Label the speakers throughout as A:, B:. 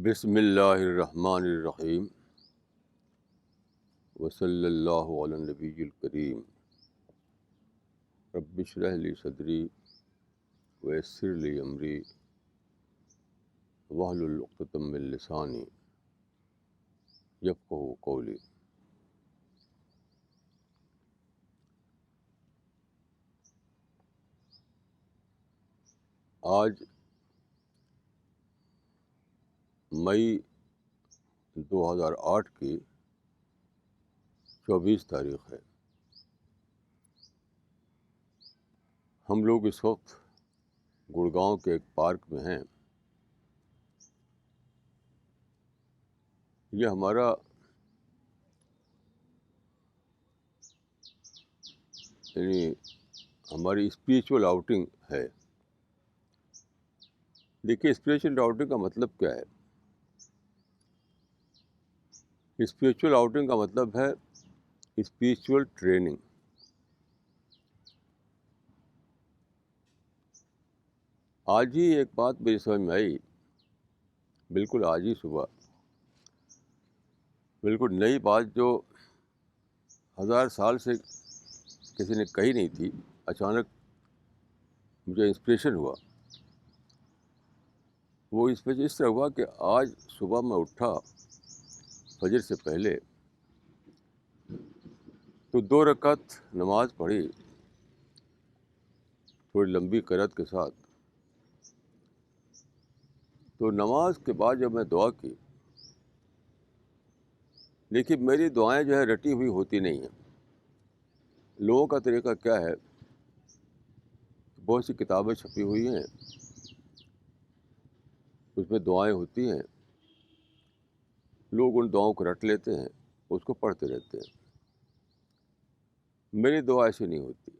A: بسم اللہ الرحمن الرحیم وصلی اللہ علی النبی الکریم رب اشرح لی صدری ویسر لی امری واحلل عقدۃ من لسانی یفقہوا قولی۔ آج مئی 2008 کی 24 تاریخ ہے۔ ہم لوگ اس وقت گڑگاؤں کے ایک پارک میں ہیں۔ یہ ہمارا ہماری اسپریچول آؤٹنگ ہے۔ دیکھیے، اسپریچول آؤٹنگ کا مطلب کیا ہے؟ اسپریچول آؤٹنگ کا مطلب ہے اسپریچول ٹریننگ۔ آج ہی ایک بات میری سمجھ میں آئی، بالکل آج ہی صبح، بالکل نئی بات جو 1000 سال سے کسی نے کہی نہیں تھی، اچانک مجھے انسپریشن ہوا۔ وہ انسپریشن اس طرح ہوا کہ آج صبح میں اٹھا فجر سے پہلے تو 2 رکعت نماز پڑھی تھوڑی لمبی قرأت کے ساتھ۔ تو نماز کے بعد جب میں دعا کی، دیکھیے میری دعائیں جو ہے رٹی ہوئی ہوتی نہیں ہیں۔ لوگوں کا طریقہ کیا ہے، بہت سی کتابیں چھپی ہوئی ہیں، اس میں دعائیں ہوتی ہیں، لوگ ان دعاؤں کو رٹ لیتے ہیں، اس کو پڑھتے رہتے ہیں۔ میری دعا ایسی نہیں ہوتی۔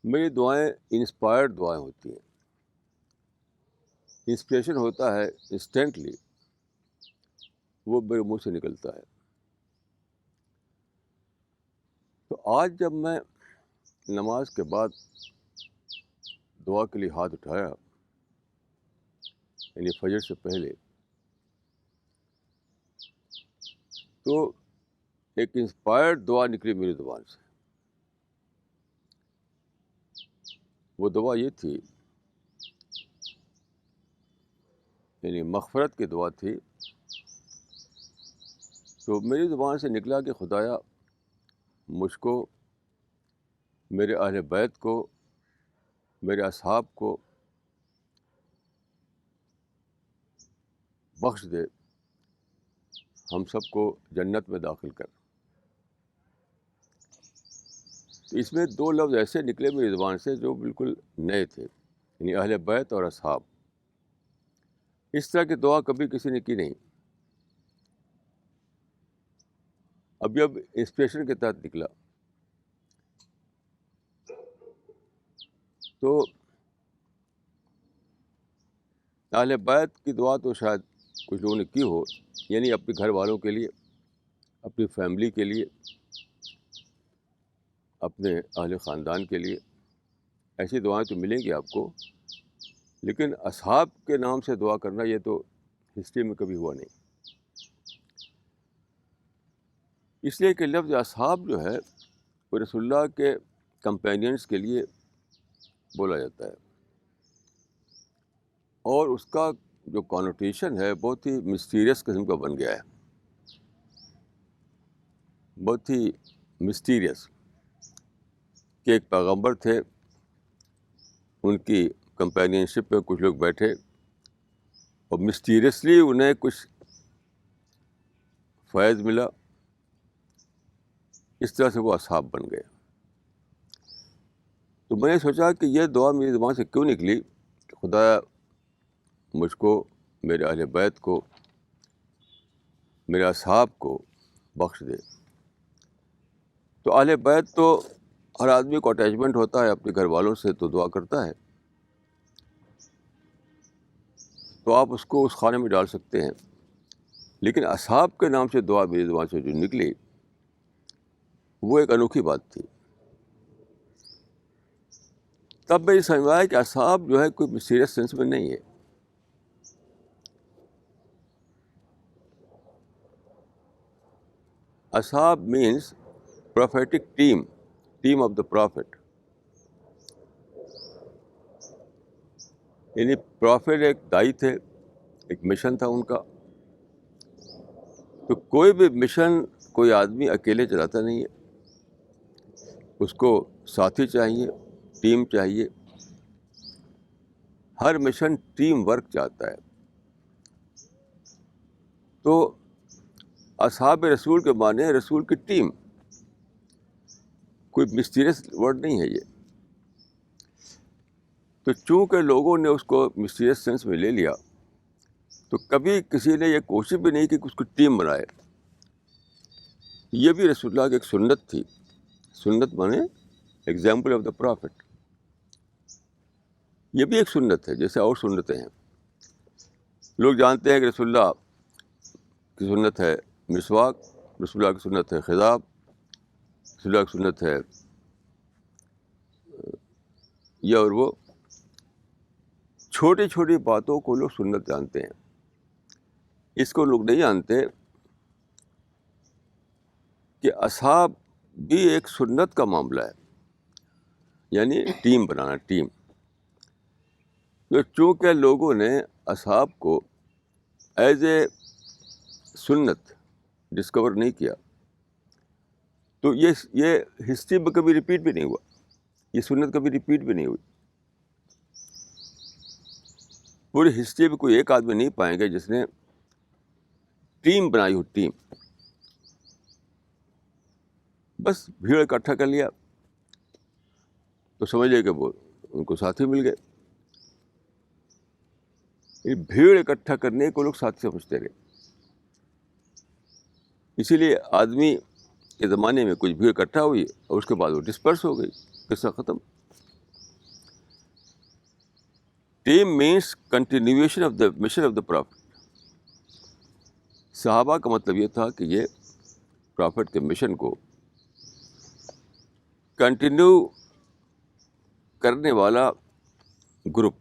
A: میری دعائیں انسپائرڈ دعائیں ہوتی ہیں۔ انسپریشن ہوتا ہے انسٹنٹلی، وہ میرے منہ سے نکلتا ہے۔ تو آج جب میں نماز کے بعد دعا کے لیے ہاتھ اٹھایا، یعنی فجر سے پہلے، تو ایک انسپائرڈ دعا نکلی میری زبان سے۔ وہ دعا یہ تھی، یعنی مغفرت کی دعا تھی۔ تو میری زبان سے نکلا کہ خدایا مجھ کو، میرے اہل بیت کو، میرے اصحاب کو بخش دے، ہم سب کو جنت میں داخل کر۔ تو اس میں 2 لفظ ایسے نکلے میری زبان سے جو بالکل نئے تھے، یعنی اہل بیت اور اصحاب۔ اس طرح کی دعا کبھی کسی نے کی نہیں۔ اب انسپریشن کے تحت نکلا۔ تو اہل بیت کی دعا تو شاید کچھ لوگوں نے کی ہو، یعنی اپنے گھر والوں کے لیے، اپنی فیملی کے لیے، اپنے اہل خاندان کے لیے۔ ایسی دعائیں تو ملیں گی آپ کو، لیکن اصحاب کے نام سے دعا کرنا یہ تو ہسٹری میں کبھی ہوا نہیں۔ اس لیے کہ لفظ اصحاب جو ہے وہ رسول اللہ کے کمپینینس کے لیے بولا جاتا ہے، اور اس کا جو کانوٹیشن ہے بہت ہی مسٹیریس قسم کا بن گیا ہے، بہت ہی مسٹیریس، کہ ایک پیغمبر تھے، ان کی کمپینینشپ میں کچھ لوگ بیٹھے اور مسٹیریسلی انہیں کچھ فیض ملا، اس طرح سے وہ اصحاب بن گئے۔ تو میں نے سوچا کہ یہ دعا میری زبان سے کیوں نکلی کہ خدایا مجھ کو، میرے اہل بیت کو، میرے اصحاب کو بخش دے۔ تو اہل بیت تو ہر آدمی کو اٹیچمنٹ ہوتا ہے اپنے گھر والوں سے، تو دعا کرتا ہے، تو آپ اس کو اس خانے میں ڈال سکتے ہیں۔ لیکن اصحاب کے نام سے دعا میری زبان سے جو نکلی، وہ ایک انوکھی بات تھی۔ تب میں یہ سمجھ میں آیا کہ اصحاب جو ہے کوئی سیریس سینس میں نہیں ہے، اصحاب means prophetic team of the prophet. یعنی پرافٹ ایک دائی تھے, ایک مشن تھا ان کا. تو کوئی بھی مشن کوئی آدمی اکیلے چلاتا نہیں ہے, اس کو ساتھی چاہیے, ٹیم چاہیے. ہر مشن ٹیم ورک چاہتا ہے. تو اصحاب رسول کے معنی رسول کی ٹیم, کوئی مسٹیریس ورڈ نہیں ہے یہ. تو چونکہ لوگوں نے اس کو مسٹیریس سینس میں لے لیا, تو کبھی کسی نے یہ کوشش بھی نہیں کی کہ اس کو ٹیم بنائے. یہ بھی رسول اللہ کی ایک سنت تھی. سنت مانے ایگزامپل آف دا پرافٹ. یہ بھی ایک سنت ہے جیسے اور سنتیں ہیں. لوگ جانتے ہیں کہ رسول اللہ کی سنت ہے مسواک, رسول اللہ کی سنت ہے خضاب, رسول اللہ کی سنت ہے یہ اور وہ. چھوٹی چھوٹی باتوں کو لوگ سنت جانتے ہیں. اس کو لوگ نہیں جانتے کہ اصحاب بھی ایک سنت کا معاملہ ہے, یعنی ٹیم بنانا, ٹیم. تو چونکہ لوگوں نے اصحاب کو ایز اے سنت ڈسکور نہیں کیا, تو یہ ہسٹری میں کبھی ریپیٹ بھی نہیں ہوا, یہ سنت کبھی ریپیٹ بھی نہیں ہوئی. پوری ہسٹری میں کوئی ایک آدمی نہیں پائیں گے جس نے ٹیم بنائی ہو, ٹیم. بس بھیڑ اکٹھا کر لیا تو سمجھ لے کہ وہ ان کو ساتھی مل گئے. بھیڑ اکٹھا کرنے کو لوگ ساتھی سمجھتے رہے. اسی لیے آدمی کے زمانے میں کچھ بھیڑ اکٹھا ہوئی اور اس کے بعد وہ ڈسپرس ہو گئی, قصہ ختم. Team means continuation of the mission of the prophet. صحابہ کا مطلب یہ تھا کہ یہ پرافٹ کے مشن کو کنٹینیو کرنے والا گروپ,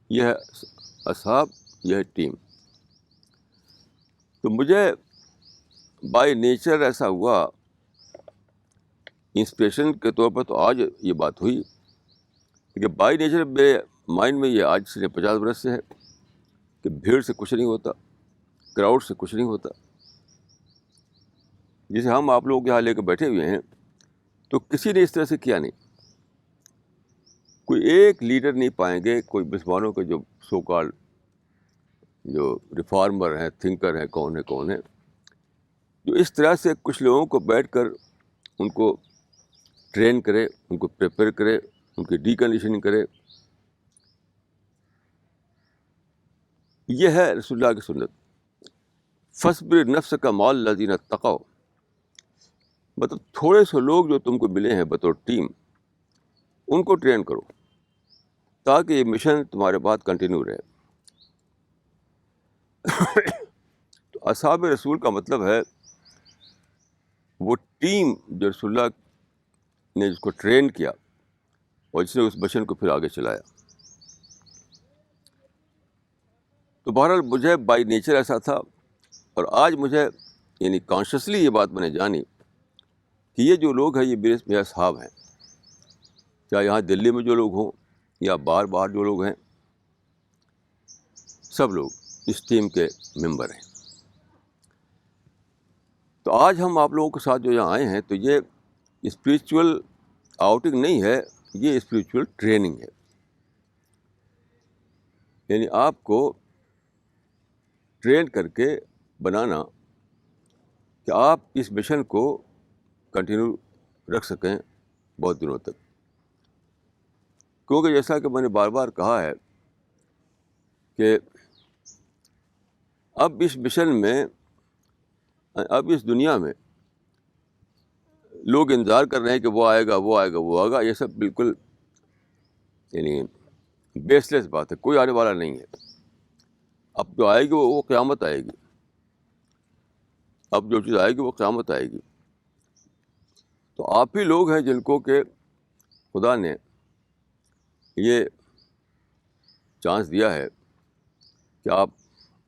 A: یہ ہے اصحاب, یہ ہے ٹیم. تو مجھے بائی نیچر ایسا ہوا, انسپریشن کے طور پر تو آج یہ بات ہوئی, کہ بائی نیچر میرے مائنڈ میں یہ آج سے 50 برس سے ہے کہ بھیڑ سے کچھ نہیں ہوتا, کراؤڈ سے کچھ نہیں ہوتا. جسے ہم آپ لوگ یہاں لے کے بیٹھے ہوئے ہیں, تو کسی نے اس طرح سے کیا نہیں. کوئی ایک لیڈر نہیں پائیں گے, کوئی مسلمانوں کے جو سو کال جو ریفارمر ہیں, تھنکر ہیں, کون ہیں, جو اس طرح سے کچھ لوگوں کو بیٹھ کر ان کو ٹرین کرے, ان کو پریپیئر کرے, ان کی ڈی کنڈیشننگ کرے. یہ ہے رسول اللہ کی سنت. فاصبر نفس کا مال الذین اتقوا, مطلب تھوڑے سے لوگ جو تم کو ملے ہیں بطور ٹیم, ان کو ٹرین کرو تاکہ یہ مشن تمہارے بعد کنٹینیو رہے. تو اصحاب رسول کا مطلب ہے وہ ٹیم جو رسول اللہ نے جس کو ٹرین کیا اور جس نے اس مشن کو پھر آگے چلایا. تو بہرحال مجھے بائی نیچر ایسا تھا, اور آج مجھے یعنی کانشیسلی یہ بات میں نے جانی کہ یہ جو لوگ ہیں یہ میرے اصحاب ہیں, چاہے یہاں دلی میں جو لوگ ہوں یا باہر جو لوگ ہیں, سب لوگ اس ٹیم کے ممبر ہیں. تو آج ہم آپ لوگوں کے ساتھ جو یہاں آئے ہیں, تو یہ اسپریچول آؤٹنگ نہیں ہے, یہ اسپریچول ٹریننگ ہے. یعنی آپ کو ٹرین کر کے بنانا کہ آپ اس مشن کو کنٹینیو رکھ سکیں بہت دنوں تک. کیونکہ جیسا کہ میں نے بار بار کہا ہے کہ اب اس مشن میں, اب اس دنیا میں لوگ انتظار کر رہے ہیں کہ وہ آئے گا, وہ آئے گا, وہ آئے گا. یہ سب بالکل یعنی بیس لیس بات ہے, کوئی آنے والا نہیں ہے. اب جو آئے گی وہ قیامت آئے گی. اب جو چیز آئے گی وہ قیامت آئے گی. تو آپ ہی لوگ ہیں جن کو کہ خدا نے یہ چانس دیا ہے کہ آپ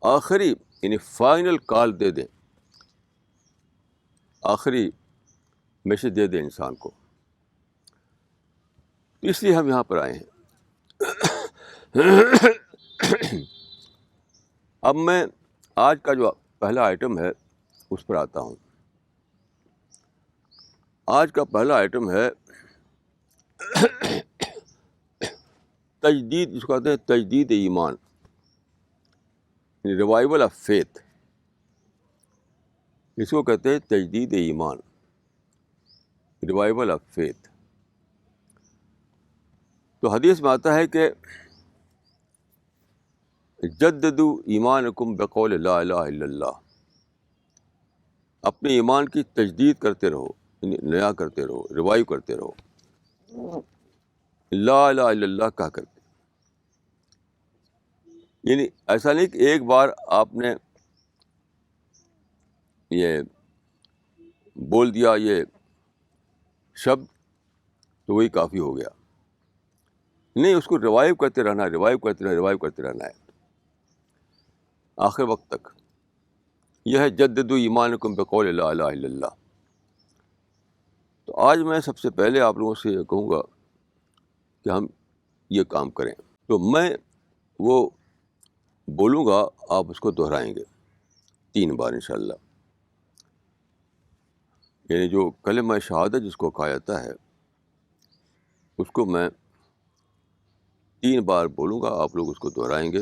A: آخری یعنی فائنل کال دے دیں آخری میسج دے دیں انسان کو. اس لیے ہم یہاں پر آئے ہیں. اب میں آج کا جو پہلا آئٹم ہے اس پر آتا ہوں. آج کا پہلا آئٹم ہے تجدید، جس کو کہتے ہیں تجدید ایمان، ریوائول آف فیتھ. اس کو کہتے ہیں تجدید ایمان، ریوائول آف فیتھ. تو حدیث میں آتا ہے کہ جددوا ایمانکم بقول لا الہ الا اللہ. اپنے ایمان کی تجدید کرتے رہو، نیا کرتے رہو، ریوائیو کرتے رہو، لا الہ الا اللہ کہا کرتے. یعنی ایسا نہیں کہ ایک بار آپ نے یہ بول دیا یہ شبد تو وہی کافی ہو گیا. نہیں، اس کو ریوائیو کرتے رہنا، ریوائیو کرتے رہنا، ریوائیو کرتے رہنا ہے آخر وقت تک. یہ ہے جددوا ایمانکم بقول لا الہ الا اللہ. تو آج میں سب سے پہلے آپ لوگوں سے یہ کہوں گا کہ ہم یہ کام کریں. تو میں وہ بولوں گا، آپ اس کو دہرائیں گے 3 بار انشاءاللہ. یعنی جو کلمہ شہادت جس کو کہا جاتا ہے اس کو میں 3 بار بولوں گا، آپ لوگ اس کو دہرائیں گے.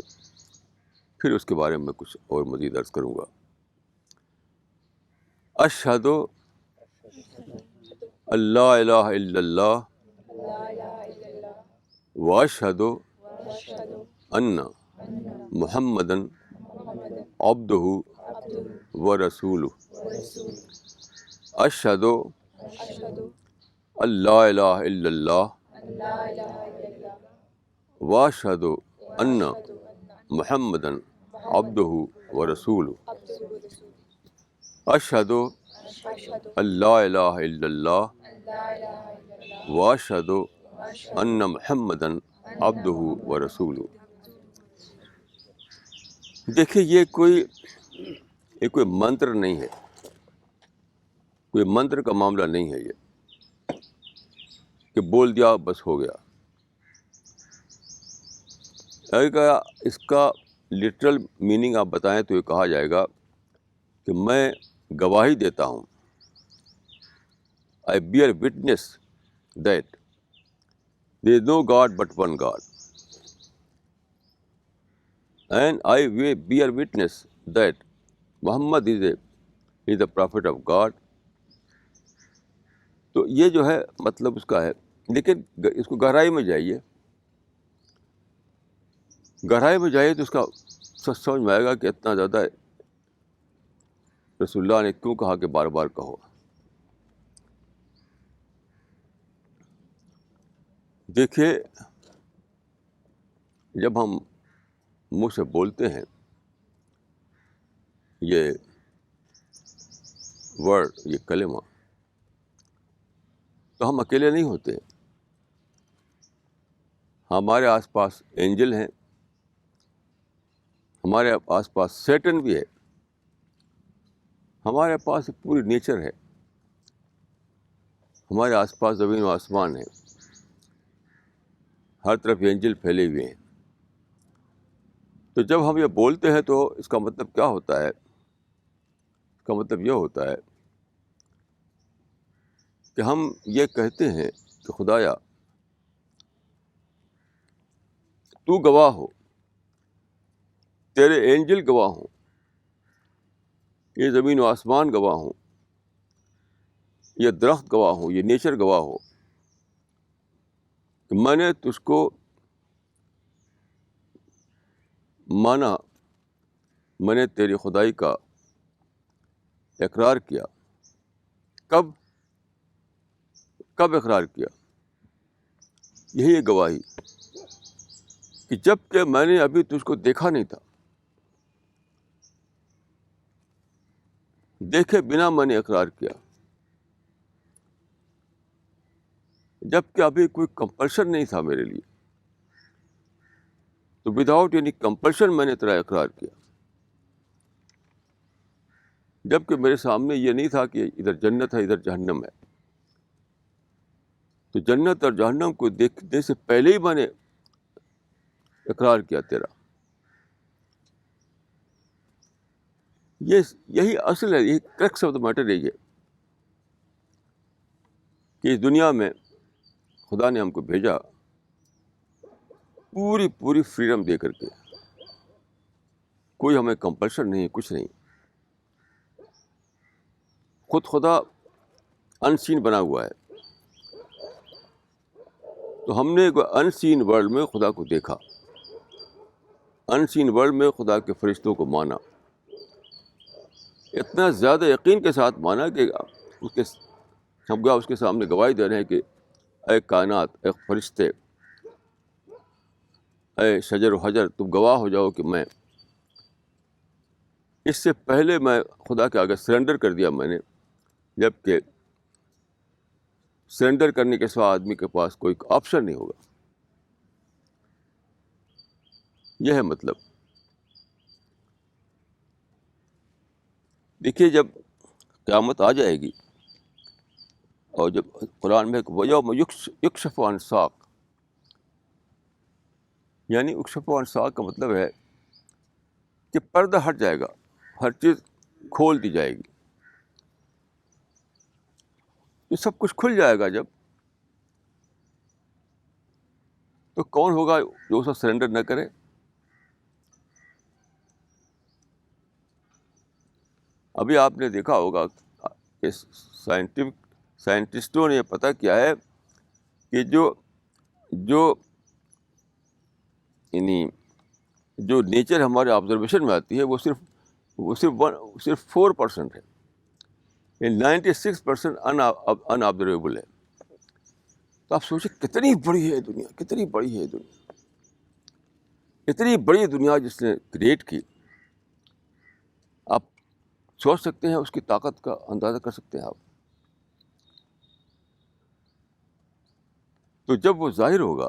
A: پھر اس کے بارے میں کچھ اور مزید عرض کروں گا. اشہد اللہ الہ الا اللہ واشہد ان محمدن عبدہ ورسولہ. اشہد اللہ الہ الا اللہ واشہد ان محمدن عبدہ ورسولہ. اشہد اللہ الہ الا اللہ واشہد ان محمدن عبدہ ورسولہ. دیکھیے یہ کوئی منتر نہیں ہے، کوئی منتر کا معاملہ نہیں ہے یہ کہ بول دیا بس ہو گیا. اگر اس کا لٹرل میننگ آپ بتائیں تو یہ کہا جائے گا کہ میں گواہی دیتا ہوں، I bear witness that there is no God but one God. And I bear witness that Muhammad is the prophet of God. تو یہ جو ہے مطلب اس کا ہے. لیکن اس کو گہرائی میں جائیے، گہرائی میں جائیے تو اس کا سمجھ میں آئے گا کہ اتنا زیادہ رسول اللہ نے کیوں کہا کہ بار بار کہو. دیکھیے جب ہم منہ سے بولتے ہیں یہ ورڈ، یہ کلمہ، تو ہم اکیلے نہیں ہوتے. ہمارے آس پاس اینجل ہیں، ہمارے آس پاس سیٹن بھی ہے، ہمارے پاس پوری نیچر ہے، ہمارے آس پاس زمین و آسمان ہے، ہر طرف اینجل پھیلے ہوئے ہیں. تو جب ہم یہ بولتے ہیں تو اس کا مطلب کیا ہوتا ہے؟ اس کا مطلب یہ ہوتا ہے کہ ہم یہ کہتے ہیں کہ خدایا تو گواہ ہو، تیرے اینجل گواہ ہوں، یہ زمین و آسمان گواہ ہوں، یہ درخت گواہ ہوں، یہ نیچر گواہ ہو کہ میں نے تجھ کو مانا، میں نے تیری خدائی کا اقرار کیا. کب اقرار کیا؟ یہی ہے گواہی کہ جب کہ میں نے ابھی تجھ کو دیکھا نہیں تھا، دیکھے بنا میں نے اقرار کیا، جب کہ ابھی کوئی کمپلشن نہیں تھا میرے لیے. تو وداؤٹ اینی کمپلشن میں نے تیرا اقرار کیا. جبکہ میرے سامنے یہ نہیں تھا کہ ادھر جنت ہے ادھر جہنم ہے. تو جنت اور جہنم کو دیکھنے سے پہلے ہی میں نے اقرار کیا تیرا. یہی اصل ہے, یہی کریکس آف دا میٹر ہے یہ کہ اس دنیا میں خدا نے ہم کو بھیجا پوری فریڈم دے کر کے. کوئی ہمیں کمپلشن نہیں, کچھ نہیں. خود خدا ان سین بنا ہوا ہے. تو ہم نے ان سین ورلڈ میں خدا کو دیکھا, ان سین ورلڈ میں خدا کے فرشتوں کو مانا, اتنا زیادہ یقین کے ساتھ مانا کہ اس کے سامنے گواہی دے رہے ہیں کہ اے کائنات, اے فرشتے, اے شجر و حجر, تم گواہ ہو جاؤ کہ میں اس سے پہلے میں خدا کے آگے سرنڈر کر دیا میں نے, جبکہ سرنڈر کرنے کے سوا آدمی کے پاس کوئی آپشن نہیں ہوگا. یہ ہے مطلب. دیکھیے جب قیامت آ جائے گی اور جب قرآن میں وَيَوْمَ يُكْشَفُ عَنْ سَاقٍ, یعنی یکشف عن ساق کا مطلب ہے کہ پردہ ہٹ جائے گا, ہر چیز کھول دی جائے گی. یہ سب کچھ کھل جائے گا جب, تو کون ہوگا جو اسے سرنڈر نہ کرے؟ ابھی آپ نے دیکھا ہوگا کہ سائنٹسٹوں نے یہ پتہ کیا ہے کہ جو یعنی جو نیچر ہمارے آبزرویشن میں آتی ہے وہ صرف 4% ہے, 96% ان آبزرویبل ہے. تو آپ سوچیں کتنی بڑی ہے دنیا, کتنی بڑی ہے دنیا, اتنی بڑی دنیا جس نے کریٹ کی. آپ سوچ سکتے ہیں, اس کی طاقت کا اندازہ کر سکتے ہیں آپ. تو جب وہ ظاہر ہوگا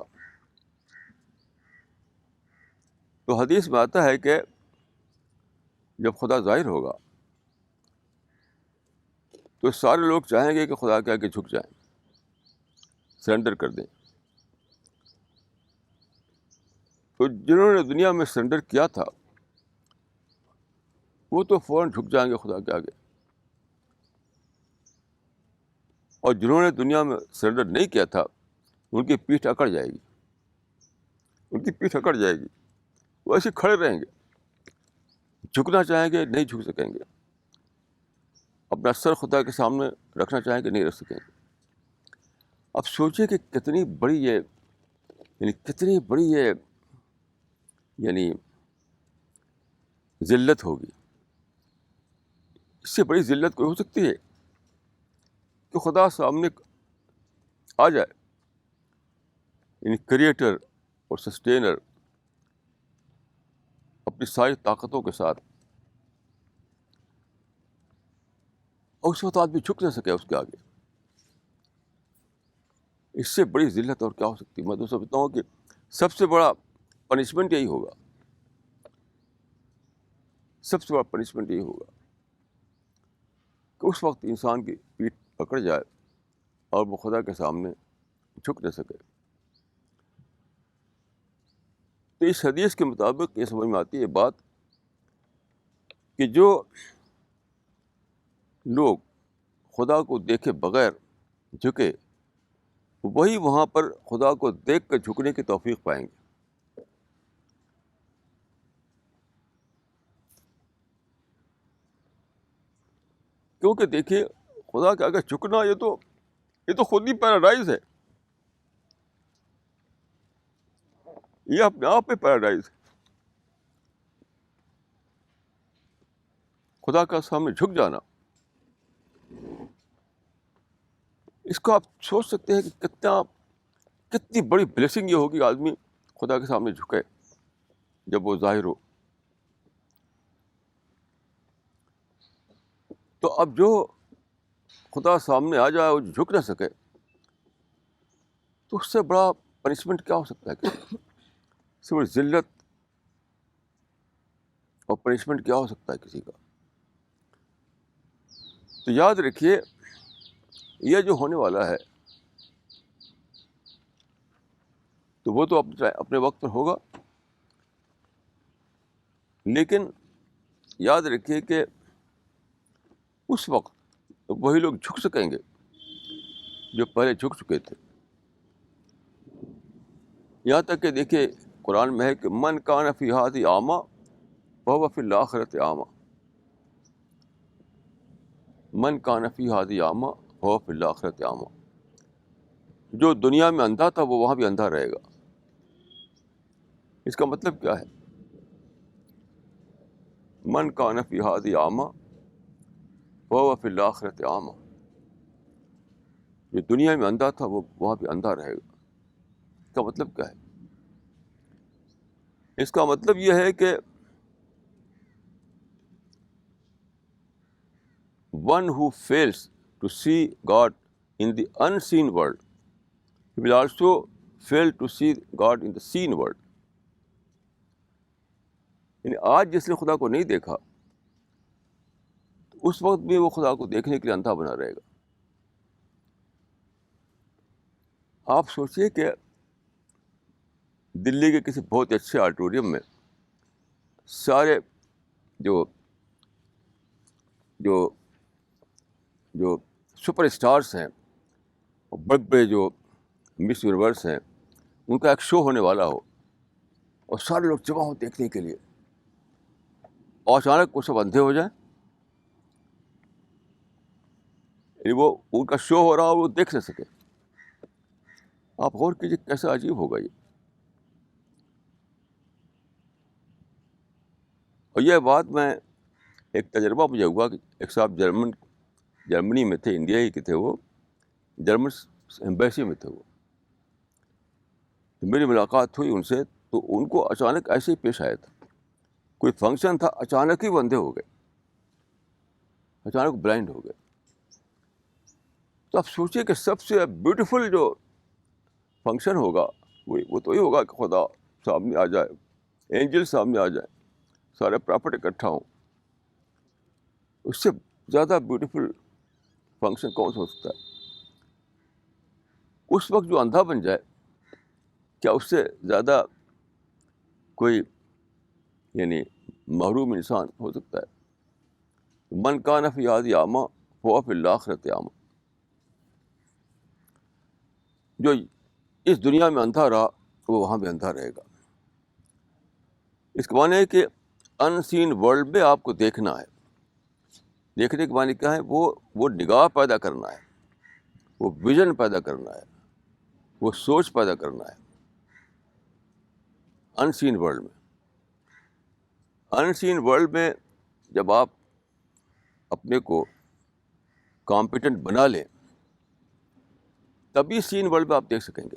A: تو حدیث میں آتا ہے کہ جب خدا ظاہر ہوگا تو سارے لوگ چاہیں گے کہ خدا کے آگے جھک جائیں, سرنڈر کر دیں. تو جنہوں نے دنیا میں سرنڈر کیا تھا وہ تو فوراً جھک جائیں گے خدا کے آگے, اور جنہوں نے دنیا میں سرنڈر نہیں کیا تھا ان کی پیٹھ اکڑ جائے گی, ان کی پیٹھ اکڑ جائے گی. وہ ایسے کھڑے رہیں گے, جھکنا چاہیں گے نہیں جھک سکیں گے, اپنا سر خدا کے سامنے رکھنا چاہیں گے نہیں رکھ سکیں گے. اب سوچیں کہ کتنی بڑی یہ یعنی ذلت ہوگی. اس سے بڑی ذلت کوئی ہو سکتی ہے کہ خدا سامنے آ جائے, یعنی کریٹر اور سسٹینر اپنی ساری طاقتوں کے ساتھ, اور اس وقت آدمی جھک نہ سکے اس کے آگے. اس سے بڑی ذلت اور کیا ہو سکتی ہے؟ میں تو سمجھتا ہوں کہ سب سے بڑا پنشمنٹ یہی ہوگا, سب سے بڑا پنشمنٹ یہی ہوگا کہ اس وقت انسان کی پیٹھ پکڑ جائے اور وہ خدا کے سامنے جھک نہ سکے. تو اس حدیث کے مطابق یہ سمجھ میں آتی ہے بات کہ جو لوگ خدا کو دیکھے بغیر جھکے وہی وہاں پر خدا کو دیکھ کر جھکنے کی توفیق پائیں گے. کیونکہ دیکھیے خدا کے آگے جھکنا یہ تو خود ہی پیراڈائز ہے, یہ اپنے آپ میں پیراڈائز ہے. خدا کا سامنے جھک جانا, اس کو آپ سوچ سکتے ہیں کہ کتنی بڑی بلیسنگ یہ ہوگی آدمی خدا کے سامنے جھکے جب وہ ظاہر ہو. تو اب جو خدا سامنے آ جائے وہ جھک نہ سکے تو اس سے بڑا پنشمنٹ کیا ہو سکتا ہے؟ اس سے بڑی ذلت اور پنشمنٹ کیا ہو سکتا ہے کسی کا؟ تو یاد رکھیے یہ جو ہونے والا ہے تو وہ تو اپنے وقت پر ہوگا، لیکن یاد رکھیے کہ اس وقت وہی لوگ جھک سکیں گے جو پہلے جھک چکے تھے. یہاں تک کہ دیکھیے قرآن میں ہے کہ من کان فی ہذہ اعمی فہو فی الآخرۃ اعمی، من کان فی ہذہ اعمی فہو فی الآخرۃ اعمی. جو دنیا میں اندھا تھا وہ وہاں بھی اندھا رہے گا. اس کا مطلب کیا ہے؟ من کان فی ہذہ اعمی فہو فی الآخرۃ اعمی. جو دنیا میں اندھا تھا وہ وہاں بھی اندھا رہے گا. اس کا مطلب کیا ہے؟ اس کا مطلب یہ ہے کہ one who fails to see God in the unseen world, he will also fail to see God in the seen world. یعنی آج جس نے خدا کو نہیں دیکھا اس وقت بھی وہ خدا کو دیکھنے کے لیے اندھا بنا رہے گا. آپ سوچیے کہ دلی کے کسی بہت اچھے آڈیٹوریم میں سارے جو جو جو سپر اسٹارس ہیں اور بڑے بڑے جو مس یونیورس ہیں ان کا ایک شو ہونے والا ہو اور سارے لوگ جمع ہوں دیکھنے کے لیے، اور اچانک وہ سب اندھے ہو جائیں. یعنی وہ ان کا شو ہو رہا ہو وہ دیکھ نہ سکے. آپ غور کیجیے کیسا عجیب ہوگا یہ. اور یہ بات میں ایک تجربہ مجھے ہوا کہ ایک صاحب جرمنی میں تھے، انڈیا ہی کے تھے، وہ جرمن ایمبیسی میں تھے. وہ میری ملاقات ہوئی ان سے تو ان کو اچانک ایسے ہی پیش آیا تھا. کوئی فنکشن تھا، اچانک ہی وہ اندھے ہو گئے، اچانک بلائنڈ ہو گئے. تو آپ سوچیے کہ سب سے بیوٹیفل جو فنکشن ہوگا وہ تو یہ ہوگا کہ خدا سامنے آ جائے، اینجل سامنے آ جائے، سارے پراپٹ اکٹھا ہوں. اس سے زیادہ بیوٹیفل فنکشن کون سا ہو سکتا ہے؟ اس وقت جو اندھا بن جائے، کیا اس سے زیادہ کوئی یعنی محروم انسان ہو سکتا ہے؟ من کان فی ہذہ اعمی فہو فی الآخرۃ اعمی. جو اس دنیا میں اندھا رہا وہ وہاں بھی اندھا رہے گا. اس کے معنی ہے کہ ان سین ورلڈ میں آپ کو دیکھنا ہے. دیکھنے کے معنی کیا ہے؟ وہ نگاہ پیدا کرنا ہے، وہ ویژن پیدا کرنا ہے، وہ سوچ پیدا کرنا ہے. ان سین ورلڈ میں، ان سین ورلڈ میں جب آپ اپنے کو کمپیٹنٹ بنا لیں تبھی سین ورلڈ میں آپ دیکھ سکیں گے،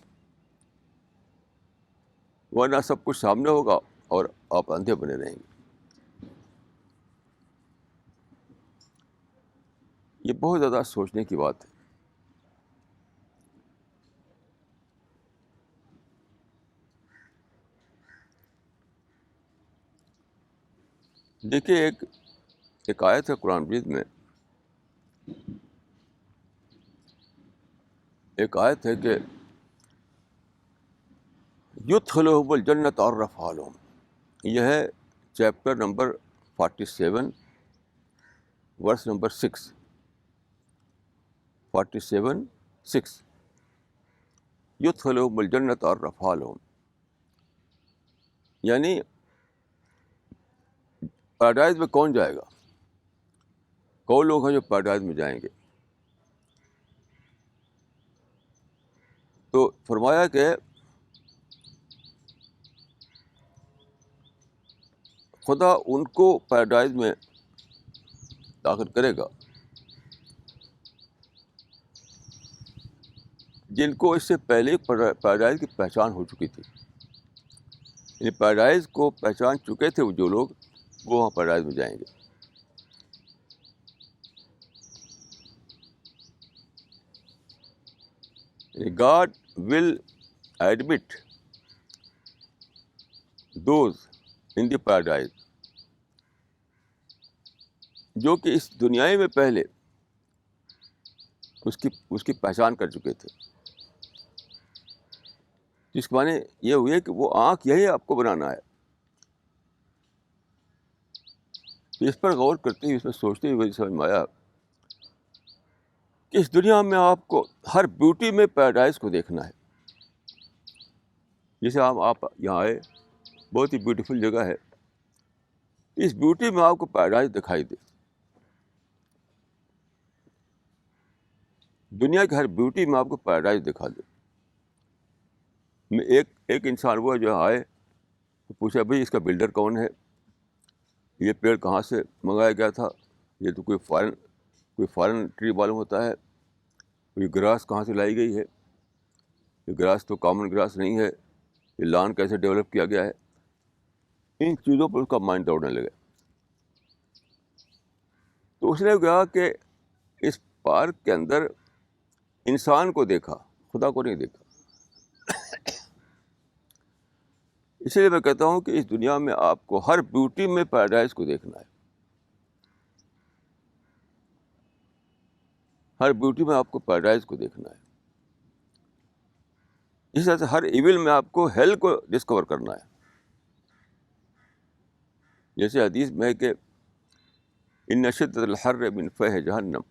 A: ورنہ سب کچھ سامنے ہوگا اور آپ اندھے بنے رہیں گے. یہ بہت زیادہ سوچنے کی بات ہے. دیکھیے ایک آیت ہے قرآن مجید میں، ایک آیت ہے کہ یدخلہم الجنۃ عرفہا لہم. یہ ہے چیپٹر نمبر 47 ورس نمبر 6. 47:6 یدخلہم الجنۃ عرفہا لہم. یعنی پیراڈائز میں کون جائے گا؟ کون لوگ ہیں جو پیراڈائز میں جائیں گے؟ تو فرمایا کہ خدا ان کو پیراڈائز میں داخل کرے گا جن کو اس سے پہلے پیراڈائز کی پہچان ہو چکی تھی. یعنی پیراڈائز کو پہچان چکے تھے جو لوگ، وہ وہاں پیراڈائز میں جائیں گے. God will admit those in the paradise جو کہ اس دنیا میں پہلے اس کی پہچان کر چکے تھے. جس کے معنی یہ ہوئے کہ وہ آنکھ یہی آپ کو بنانا ہے. اس پر غور کرتے ہوئے، اس پر سوچتے ہوئے سمجھ میں آیا کہ اس دنیا میں آپ کو ہر بیوٹی میں پیراڈائز کو دیکھنا ہے. جیسے آپ یہاں آئے، بہت ہی بیوٹیفل جگہ ہے، اس بیوٹی میں آپ کو پیراڈائز دکھائی دے. دنیا کی ہر بیوٹی میں آپ کو پیراڈائز دکھا دے. میں ایک انسان ہوا جو آئے تو پوچھا بھائی اس کا بلڈر کون ہے، یہ پیڑ کہاں سے منگایا گیا تھا، یہ تو کوئی فارن ٹری معلوم ہوتا ہے، یہ گراس کہاں سے لائی گئی ہے، یہ گراس تو کامن گراس نہیں ہے، یہ لان کیسے ڈیولپ کیا گیا ہے. ان چیزوں پر اس کا مائنڈ دوڑنے لگا. تو اس نے کہا کہ اس پارک کے اندر انسان کو دیکھا، خدا کو نہیں دیکھا. اس لیے میں کہتا ہوں کہ اس دنیا میں آپ کو ہر بیوٹی میں پیراڈائز کو دیکھنا ہے. ہر بیوٹی میں آپ کو پیراڈائز کو دیکھنا ہے. اس طرح سے ہر ایول میں آپ کو ہیل کو ڈسکور کرنا ہے. جیسے حدیث میں ہے کہ ان شدۃ الحر من فیح جہنم،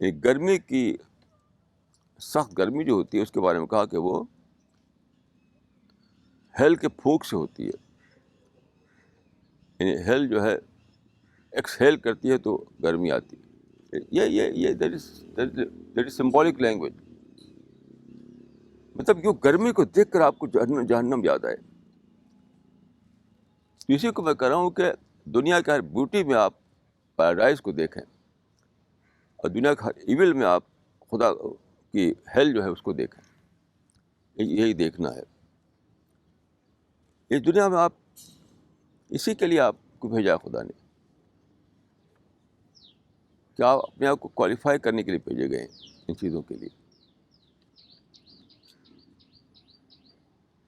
A: ایک گرمی کی سخت گرمی جو ہوتی ہے اس کے بارے میں کہا کہ وہ ہیل کے پھونک سے ہوتی ہے. یعنی ہیل جو ہے ایکسہیل کرتی ہے تو گرمی آتی ہے. یہ دیٹ از سمبولک لینگویج. مطلب جو گرمی کو دیکھ کر آپ کو جہنم یاد آئے. اسی کو میں کہہ رہا ہوں کہ دنیا کے ہر بیوٹی میں آپ پیراڈائز کو دیکھیں، اور دنیا کے ہر ایول میں آپ خدا کی ہیل جو ہے اس کو دیکھیں. یہی دیکھنا ہے. اس دنیا میں آپ اسی کے لیے آپ کو بھیجا خدا نے کہ آپ اپنے آپ کو کوالیفائی کرنے کے لیے بھیجے گئے ہیں ان چیزوں کے لیے.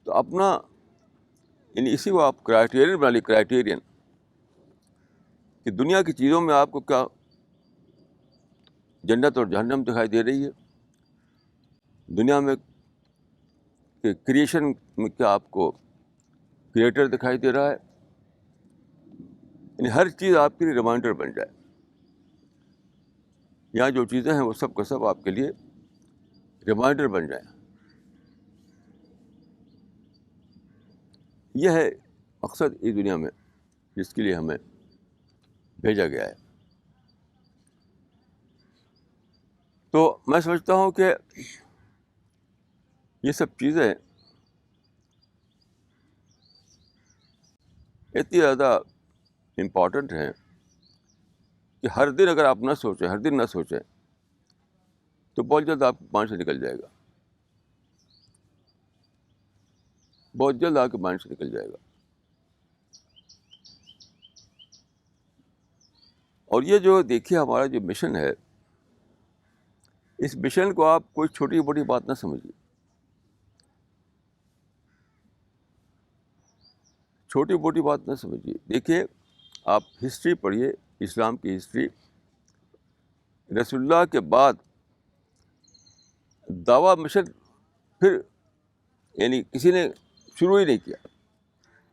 A: تو اپنا یعنی اسی کو آپ کرائٹیرین بنا لیے، کرائٹیرین کہ دنیا کی چیزوں میں آپ کو کیا جنت اور جہنم دکھائی دے رہی ہے، دنیا میں کریشن میں کیا آپ کو کریٹر دکھائی دے رہا ہے. یعنی ہر چیز آپ کے لیے ریمائنڈر بن جائے. یہاں جو چیزیں ہیں وہ سب کا سب آپ کے لیے ریمائنڈر بن جائیں. یہ ہے مقصد اس دنیا میں جس کے لیے ہمیں بھیجا گیا ہے. تو میں سمجھتا ہوں کہ یہ سب چیزیں اتنی زیادہ امپورٹنٹ ہیں کہ ہر دن اگر آپ نہ سوچیں، ہر دن نہ سوچیں تو بہت جلد آپ کے مائنڈ سے نکل جائے گا. بہت جلد آپ کے مائنڈ سے نکل جائے گا. اور یہ جو دیکھیے ہمارا جو مشن ہے، اس مشن کو آپ کوئی چھوٹی بڑی بات نہ سمجھیے. چھوٹی موٹی بات نہ سمجھیے. دیکھیے آپ ہسٹری پڑھیے، اسلام کی ہسٹری. رسول اللہ کے بعد دعویٰ مشن پھر یعنی کسی نے شروع ہی نہیں کیا.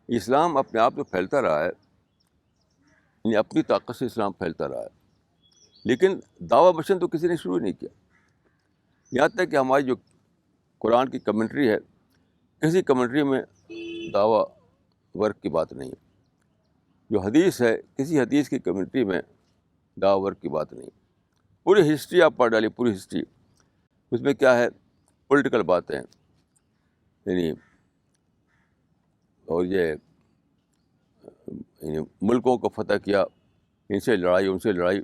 A: اسلام اپنے آپ میں پھیلتا رہا ہے، یعنی اپنی طاقت سے اسلام پھیلتا رہا ہے، لیکن دعویٰ مشن تو کسی نے شروع ہی نہیں کیا. یہاں تک کہ ہماری جو قرآن کی کمنٹری ہے، کسی کمنٹری میں دعویٰ ورک کی بات نہیں ہے. جو حدیث ہے، کسی حدیث کی کمنٹری میں دعویٰ ورک کی بات نہیں. پوری ہسٹری آپ پڑھ ڈالیے، پوری ہسٹری، اس میں کیا ہے؟ پولیٹیکل باتیں، یعنی اور یہ یعنی ملکوں کو فتح کیا، ان سے لڑائی، ان سے لڑائی،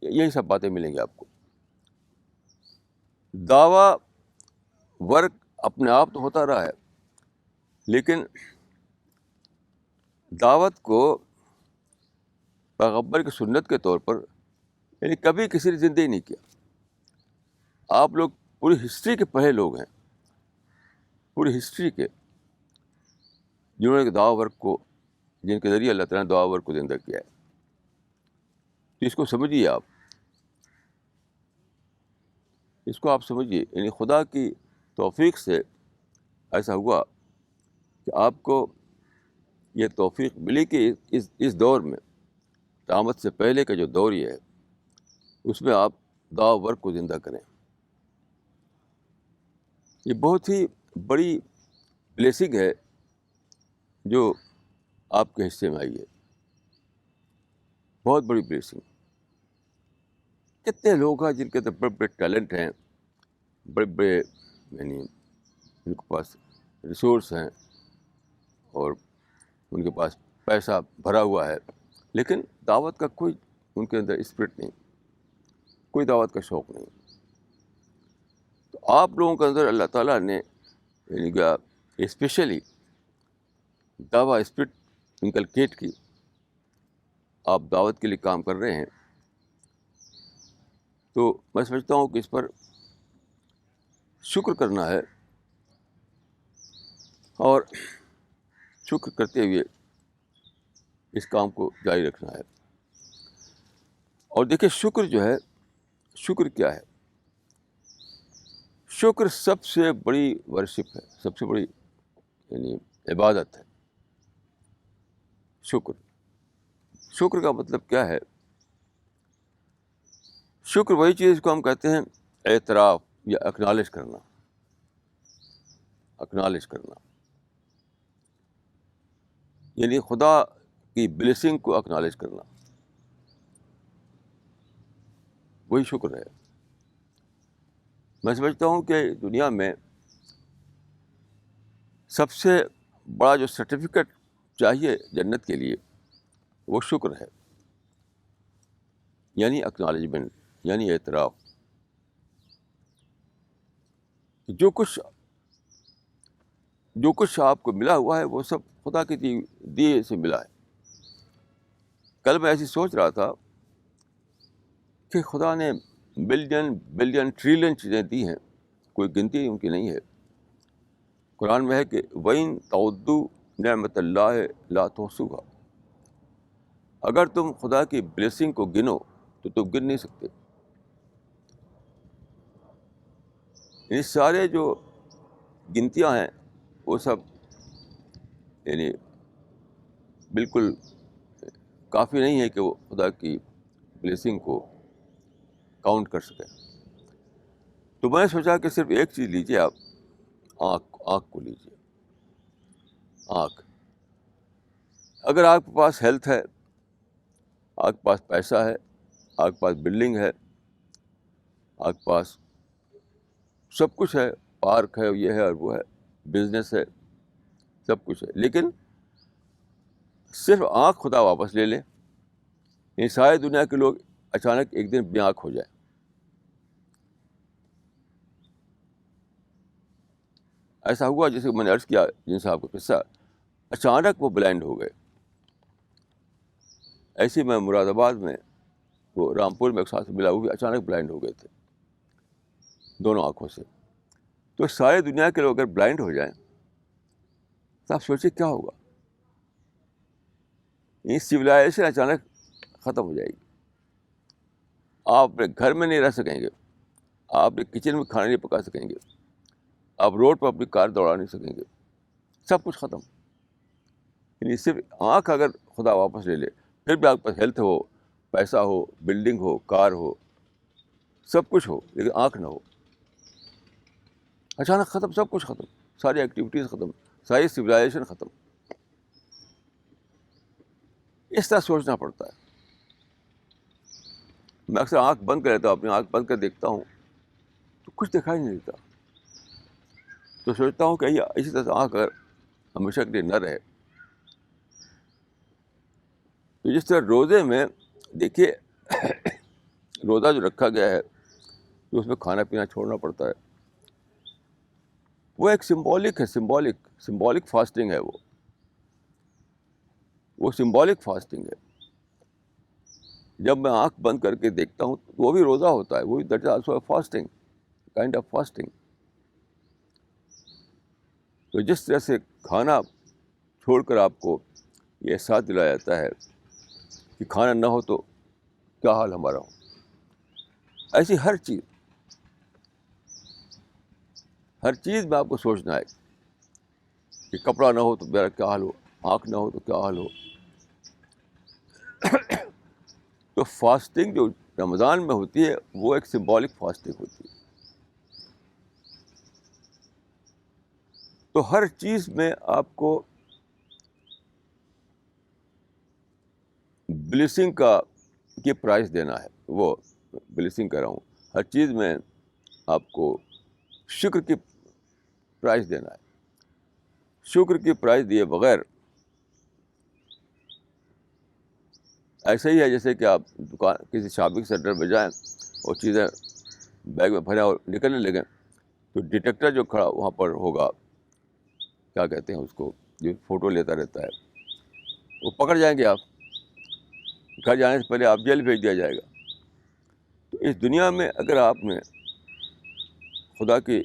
A: یہی سب باتیں ملیں گی آپ کو. دعویٰ ورک اپنے آپ تو ہوتا رہا ہے، لیکن دعوت کو پیغمبر کی سنت کے طور پر یعنی کبھی کسی نے زندہ ہی نہیں کیا. آپ لوگ پوری ہسٹری کے پہلے لوگ ہیں، پوری ہسٹری کے، جنہوں نے دعویٰ ورک کو، جن کے ذریعے اللہ تعالیٰ نے دعویٰ ورک کو زندہ کیا ہے. تو اس کو سمجھیے آپ، اس کو آپ سمجھیے. یعنی خدا کی توفیق سے ایسا ہوا کہ آپ کو یہ توفیق ملی کہ اس دور میں، قیامت سے پہلے کا جو دور یہ ہے، اس میں آپ دعوی ورک کو زندہ کریں. یہ بہت ہی بڑی بلیسنگ ہے جو آپ کے حصے میں آئی ہے، بہت بڑی بلیسنگ. کتنے لوگ ہیں جن کے اندر بڑے بڑے ٹیلنٹ ہیں، بڑے بڑے یعنی ان کے پاس ریسورس ہیں اور ان کے پاس پیسہ بھرا ہوا ہے، لیکن دعوت کا کوئی ان کے اندر اسپرٹ نہیں، کوئی دعوت کا شوق نہیں. تو آپ لوگوں کے اندر اللہ تعالیٰ نے یعنی کہ اسپیشلی دعویٰ اسپرٹ انکلکیٹ کی. آپ دعوت کے لیے کام کر رہے ہیں، تو میں سمجھتا ہوں کہ اس پر شکر کرنا ہے اور شکر کرتے ہوئے اس کام کو جاری رکھنا ہے. اور دیکھیں شکر جو ہے، شکر کیا ہے؟ شکر سب سے بڑی ورشپ ہے، سب سے بڑی یعنی عبادت ہے. شکر کا مطلب کیا ہے؟ شکر وہی چیز کو ہم کہتے ہیں اعتراف یا اکنالج کرنا. اکنالج کرنا یعنی خدا کی بلیسنگ کو اکنالج کرنا، وہی شکر ہے. میں سمجھتا ہوں کہ دنیا میں سب سے بڑا جو سرٹیفکیٹ چاہیے جنت کے لیے وہ شکر ہے، یعنی اکنالجمنٹ، یعنی اعتراف. جو کچھ آپ کو ملا ہوا ہے وہ سب خدا کی دیے سے ملا ہے. کل میں ایسی سوچ رہا تھا کہ خدا نے بلین بلین ٹریلین چیزیں دی ہیں، کوئی گنتی ان کی نہیں ہے. قرآن میں ہے کہ وَإِن تَعُدُّوا نِعْمَتَ اللَّهِ لَا تُحْصُوهَا. اگر تم خدا کی بلیسنگ کو گنو تو تم گن نہیں سکتے. یہ سارے جو گنتیاں ہیں وہ سب یعنی بالکل کافی نہیں ہے کہ وہ خدا کی بلیسنگ کو کاؤنٹ کر سکے. تو میں نے سوچا کہ صرف ایک چیز لیجیے آپ، آنکھ کو لیجیے. آنکھ. اگر آپ کے پاس ہیلتھ ہے، آپ کے پاس پیسہ ہے، آپ کے پاس بلڈنگ ہے، آپ کے پاس سب کچھ ہے، پارک ہے، یہ ہے اور وہ ہے، بزنس ہے، سب کچھ ہے، لیکن صرف آنکھ خدا واپس لے لے، یہ ساری دنیا کے لوگ اچانک ایک دن بے آنکھ ہو جائے. ایسا ہوا جیسے میں نے عرض کیا جن صاحب کا قصہ، اچانک وہ بلائنڈ ہو گئے. ایسے میں مراد آباد میں وہ رامپور میں ایک ساتھ ملا، وہ بھی اچانک بلائنڈ ہو گئے تھے دونوں آنکھوں سے. تو ساری دنیا کے لوگ اگر بلائنڈ ہو جائیں تو آپ سوچیں کیا ہوگا؟ یہ سویلائزیشن اچانک ختم ہو جائے گی. آپ اپنے گھر میں نہیں رہ سکیں گے، آپ اپنے کچن میں کھانا نہیں پکا سکیں گے، آپ روڈ پر اپنی کار دوڑا نہیں سکیں گے، سب کچھ ختم. یعنی صرف آنکھ اگر خدا واپس لے لے، پھر بھی آپ کے پاس ہیلتھ ہو، پیسہ ہو، بلڈنگ ہو، کار ہو، سب کچھ ہو، لیکن آنکھ نہ ہو، اچانک ختم، سب کچھ ختم، ساری ایکٹیویٹیز ختم، ساری سویلائزیشن ختم. اس طرح سوچنا پڑتا ہے. میں اکثر آنکھ بند کر لیتا ہوں، اپنی آنکھ بند کر دیکھتا ہوں تو کچھ دکھائی نہیں دیتا. تو سوچتا ہوں کہ اسی طرح سے آنکھ اگر ہمیشہ کے لیے نہ رہے، تو جس طرح روزے میں دیکھیے روزہ جو رکھا گیا ہے تو اس میں کھانا پینا چھوڑنا پڑتا ہے، وہ ایک سمبولک ہے، سمبولک فاسٹنگ ہے، وہ سمبولک فاسٹنگ ہے. جب میں آنکھ بند کر کے دیکھتا ہوں تو وہ بھی روزہ ہوتا ہے، وہ بھی that is also fasting, kind of fasting. تو جس طرح سے کھانا چھوڑ کر آپ کو یہ احساس دلایا جاتا ہے کہ کھانا نہ ہو تو کیا حال ہمارا ہو. ایسی ہر چیز میں آپ کو سوچنا ہے کہ کپڑا نہ ہو تو میرا کیا حال ہو, آنکھ نہ ہو تو کیا حال ہو. تو فاسٹنگ جو رمضان میں ہوتی ہے وہ ایک سمبولک فاسٹنگ ہوتی ہے. تو ہر چیز میں آپ کو بلیسنگ کی پرائز دینا ہے. وہ بلیسنگ کر رہا ہوں, ہر چیز میں آپ کو شکر کی پرائز دینا ہے. شکر کی پرائز دیے بغیر ایسے ہی ہے جیسے کہ آپ دکان کسی شاپنگ سینٹر میں جائیں اور چیزیں بیگ میں بھرا اور نکلنے لگیں, تو ڈیٹیکٹر جو کھڑا وہاں پر ہوگا, کیا کہتے ہیں اس کو, جو فوٹو لیتا رہتا ہے, وہ پکڑ جائیں گے. آپ گھر جانے سے پہلے آپ جیل بھیج دیا جائے گا. تو اس دنیا میں اگر آپ نے خدا کی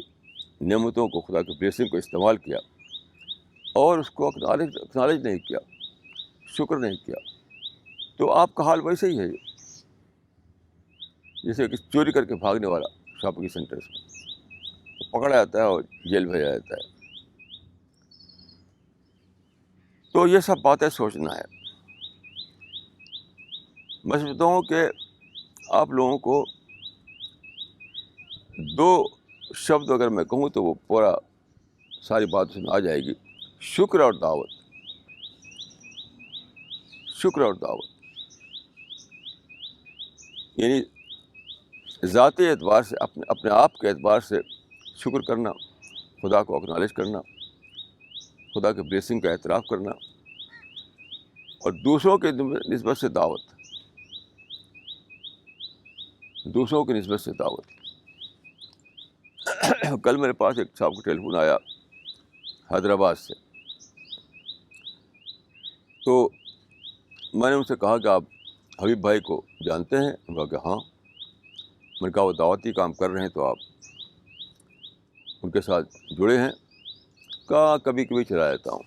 A: نعمتوں کو, خدا کی بلیسنگ کو استعمال کیا اور اس کو اکنالج نہیں کیا, شکر نہیں کیا, تو آپ کا حال ویسے ہی ہے جیسے کہ چوری کر کے بھاگنے والا شاپنگ سینٹر سے پکڑا جاتا ہے اور جیل بھیجا جاتا ہے. تو یہ سب باتیں سوچنا ہے. میں سمجھتا ہوں کہ آپ لوگوں کو 2 شبد اگر میں کہوں تو وہ پورا ساری بات اس میں آ جائے گی. شکر اور دعوت. شکر اور دعوت یعنی ذاتی اعتبار سے, اپنے آپ کے اعتبار سے شکر کرنا, خدا کو اکنالج کرنا, خدا کے بلیسنگ کا اعتراف کرنا, اور دوسروں کے نسبت سے دعوت, دوسروں کی نسبت سے دعوت. کل میرے پاس ایک صاحب کا ٹیلیفون آیا حیدرآباد سے. تو میں نے ان سے کہا کہ آپ حبیب بھائی کو جانتے ہیں؟ انہوں نے کہا کہ ہاں. میں نے کہا وہ دعوتی کام کر رہے ہیں تو آپ ان کے ساتھ جڑے ہیں؟ کہا کبھی کبھی چلا جاتا ہوں.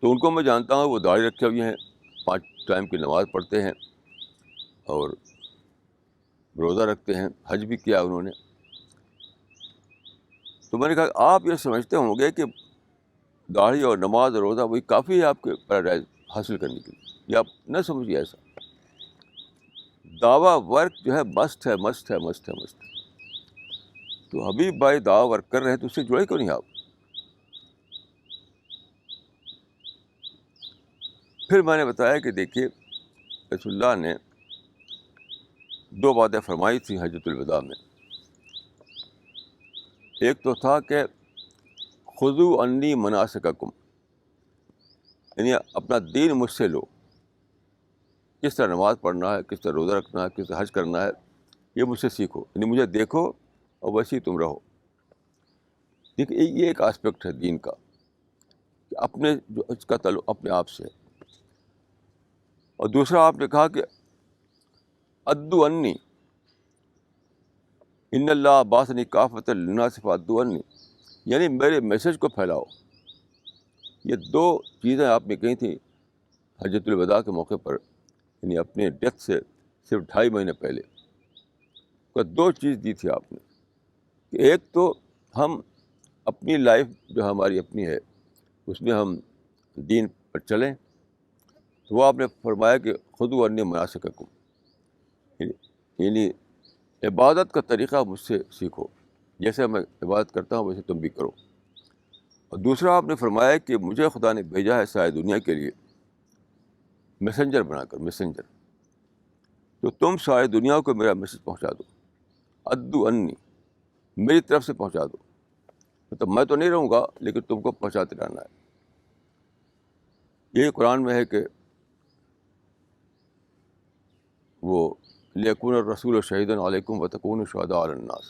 A: تو ان کو میں جانتا ہوں, وہ داڑھی رکھے ہوئے ہیں, 5 ٹائم کی نماز پڑھتے ہیں اور روزہ رکھتے ہیں, حج بھی کیا انہوں نے. تو میں نے کہا آپ یہ سمجھتے ہوں گے کہ داڑھی اور نماز اور روزہ وہی کافی ہے آپ کے پیراڈائز حاصل کرنے کے لیے. یہ آپ نہ سمجھیے ایسا. دعویٰ ورک جو ہے مسٹ ہے, مسٹ ہے, مسٹ ہے, مسٹ ہے. تو حبیب بھائی دعویٰ ورک کر رہے ہیں تو اس سے جڑے کیوں نہیں آپ؟ پھر میں نے بتایا کہ دیکھیے رسول اللہ نے 2 باتیں فرمائی تھیں حجۃ الوداع میں. ایک تو تھا کہ خذوا عنی مناسککم, یعنی اپنا دین مجھ سے لو. کس طرح نماز پڑھنا ہے, کس طرح روزہ رکھنا ہے, کس طرح حج کرنا ہے, یہ مجھ سے سیکھو. یعنی مجھے دیکھو اور ویسے ہی تم رہو. دیکھیے یہ ایک آسپیکٹ ہے دین کا کہ اپنے جو اس کا تعلق اپنے آپ سے ہے. اور دوسرا آپ نے کہا کہ ادو انی ان اللہ بعثنی کافۃ للناس فادوا عنی, یعنی میرے میسج کو پھیلاؤ. یہ 2 چیزیں آپ نے کہی تھیں حجۃ الوداع کے موقع پر, یعنی اپنے ڈیتھ سے صرف 2.5 مہینے پہلے. 2 چیز دی تھی آپ نے کہ ایک تو ہم اپنی لائف جو ہماری اپنی ہے اس میں ہم دین پر چلیں. تو وہ آپ نے فرمایا کہ خذوا عنی مناسککم, یعنی عبادت کا طریقہ مجھ سے سیکھو, جیسے میں عبادت کرتا ہوں ویسے تم بھی کرو. اور دوسرا آپ نے فرمایا کہ مجھے خدا نے بھیجا ہے ساری دنیا کے لیے میسنجر بنا کر, میسنجر. تو تم ساری دنیا کو میرا میسج پہنچا دو. ادو انی, میری طرف سے پہنچا دو. مطلب میں تو نہیں رہوں گا لیکن تم کو پہنچاتے رہنا ہے. یہی قرآن میں ہے کہ وہ لیکون الرسول شہیدا علیکم وتکونوا شہداء علی الناس.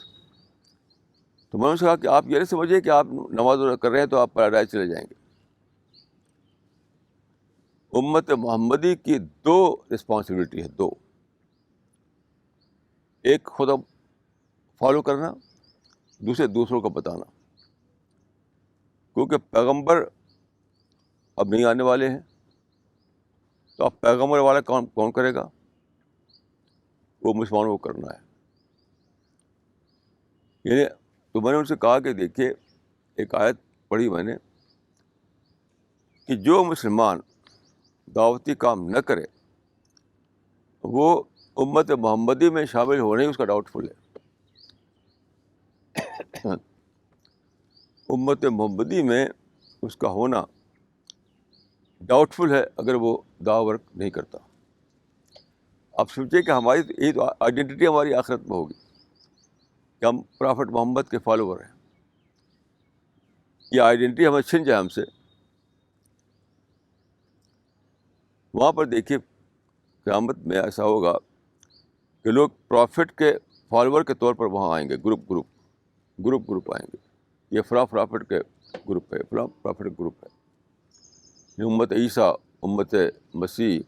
A: تو میں نے کہا کہ آپ یہ نہیں سمجھیے کہ آپ نماز روزہ کر رہے ہیں تو آپ پیراڈائز چلے جائیں گے. امت محمدی کی 2 رسپانسبلٹی ہے, 2. ایک خود فالو کرنا, دوسروں کو بتانا. کیونکہ پیغمبر اب نہیں آنے والے ہیں, تو اب پیغمبر والا کون کرے گا؟ وہ مسلمانوں کو کرنا ہے. یعنی تو میں نے ان سے کہا کہ دیکھیے ایک آیت پڑھی میں نے کہ جو مسلمان دعوتی کام نہ کرے وہ امت محمدی میں شامل ہونے ہی اس کا ڈاؤٹ فل ہے. امت محمدی میں اس کا ہونا ڈاؤٹ فل ہے اگر وہ دعوی ورک نہیں کرتا. آپ سوچیں کہ ہماری یہ تو آئیڈینٹی ہماری آخرت میں ہوگی کہ ہم پرافٹ محمد کے فالوور ہیں. یہ آئیڈینٹی ہمیں چھن جائے ہم سے. وہاں پر دیکھیے قیامت میں ایسا ہوگا کہ لوگ پرافٹ کے فالوور کے طور پر وہاں آئیں گے، گروپ آئیں گے. یہ فلاں پرافٹ کے گروپ ہے، فلاں پرافٹ کے گروپ ہے. یہ امت عیسیٰ، امت مسیح،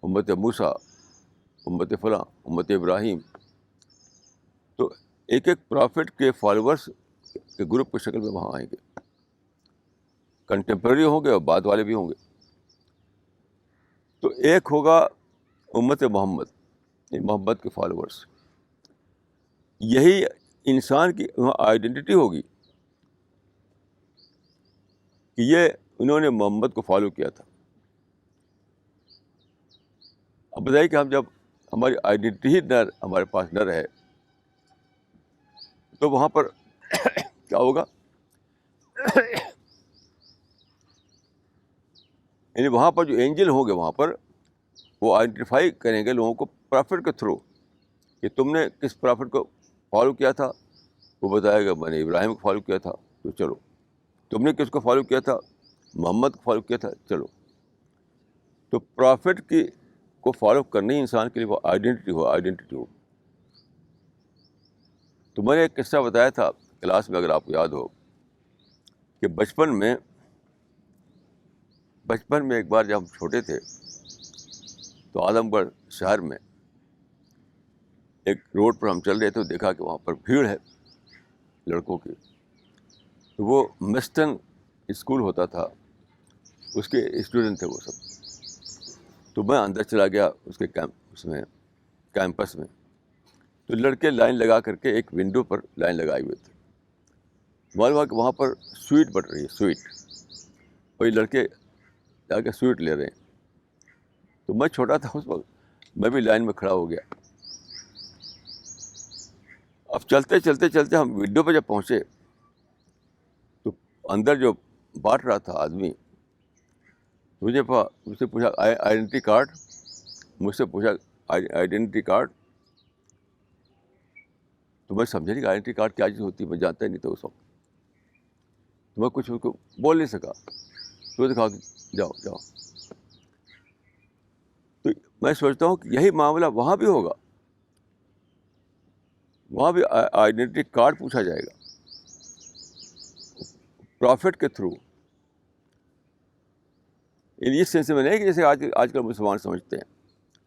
A: امت موسیٰ، امت فلاں، امت ابراہیم. تو ایک ایک پرافٹ کے فالوورس کے گروپ کی شکل میں وہاں آئیں گے. کنٹمپرری ہوں گے اور بعد والے بھی ہوں گے. تو ایک ہوگا امت محمد، محمد کے فالوورس. یہی انسان کی آئیڈینٹی ہوگی کہ یہ انہوں نے محمد کو فالو کیا تھا. اب بتائیے کہ ہم جب ہماری آئیڈینٹی ہی نہ ہمارے پاس نہ رہے تو وہاں پر کیا ہوگا؟ یعنی وہاں پر جو اینجل ہوں گے وہاں پر وہ آئیڈینٹیفائی کریں گے لوگوں کو پرافٹ کے تھرو کہ تم نے کس پرافٹ کو فالو کیا تھا. وہ بتائے گا میں نے ابراہیم کو فالو کیا تھا. تو چلو. تم نے کس کو فالو کیا تھا؟ محمد کو فالو کیا تھا. چلو. تو پرافٹ کی کو فالو کرنے انسان کے لیے وہ آئیڈینٹی ہو. تو میں نے ایک قصہ بتایا تھا کلاس میں، اگر آپ کو یاد ہو، کہ بچپن میں ایک بار جب ہم چھوٹے تھے تو اعظم گڑھ شہر میں ایک روڈ پر ہم چل رہے تھے، دیکھا کہ وہاں پر بھیڑ ہے لڑکوں کی. تو وہ مسٹن اسکول ہوتا تھا، اس کے اسٹوڈنٹ تھے وہ سب. تو میں اندر چلا گیا اس کے کیمپس میں. تو لڑکے لائن لگا کر کے ایک ونڈو پر لائن لگائے ہوئے تھے. معلوم ہوا کہ وہاں پر سویٹ بٹ رہی ہے، سویٹ. وہی لڑکے جا کے سویٹ لے رہے ہیں. تو میں چھوٹا تھا اس وقت، میں بھی لائن میں کھڑا ہو گیا. اب چلتے ہم ونڈو پہ جب پہنچے تو اندر جو بانٹ رہا تھا آدمی مجھ سے پوچھا آئیڈینٹی کارڈ. مجھ سے پوچھا آئیڈینٹی کارڈ. تو میں سمجھا نہیں کہ آئیڈینٹی کارڈ کیا چیز ہوتی ہے، میں جانتا ہی نہیں تھا اس وقت. تو میں کچھ اس کو بول نہیں سکا. تو کہا کہ جاؤ. تو میں سوچتا ہوں کہ یہی معاملہ وہاں بھی ہوگا. وہاں بھی آئیڈینٹی کارڈ پوچھا جائے گا پرافٹ کے تھرو. اس سینس میں نہیں کہ جیسے آج کل مسلمان سمجھتے ہیں.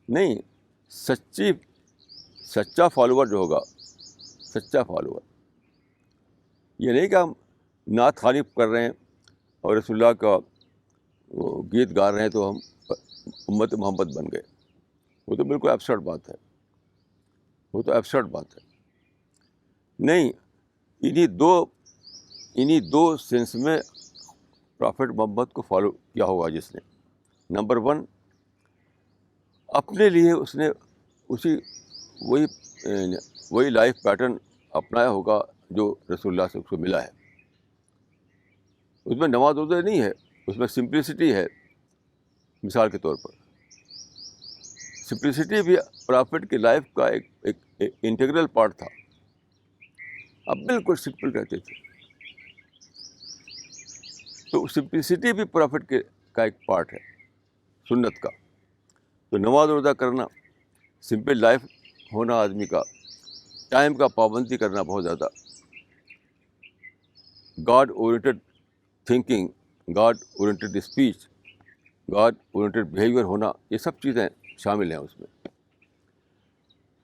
A: نہیں، سچا فالوور جو ہوگا، سچا فالوور یہ نہیں کہ ہم نعت خوانی کر رہے ہیں اور رسول اللہ کا وہ گیت گا رہے ہیں تو ہم امت محمد بن گئے. وہ تو بالکل ایبسرڈ بات ہے. نہیں، انہی دو سینس میں پرافٹ محمد کو فالو کیا ہوگا جس نے. نمبر 1، اپنے لیے اس نے وہی لائف پیٹرن اپنایا ہوگا جو رسول اللہ سے اس کو ملا ہے. اس میں نماز روزہ نہیں ہے، اس میں سمپلسٹی ہے. مثال کے طور پر سمپلسٹی بھی پرافٹ کی لائف کا ایک انٹیگرل پارٹ تھا. اب بالکل سمپل رہتے تھے. تو سمپلسٹی بھی پرافٹ کا ایک پارٹ ہے سنت کا. تو نماز روزہ کرنا، سمپل لائف ہونا آدمی کا، ٹائم کا پابندی کرنا بہت زیادہ، God oriented thinking, God oriented speech, God oriented behaviour ہونا، یہ سب چیزیں شامل ہیں اس میں.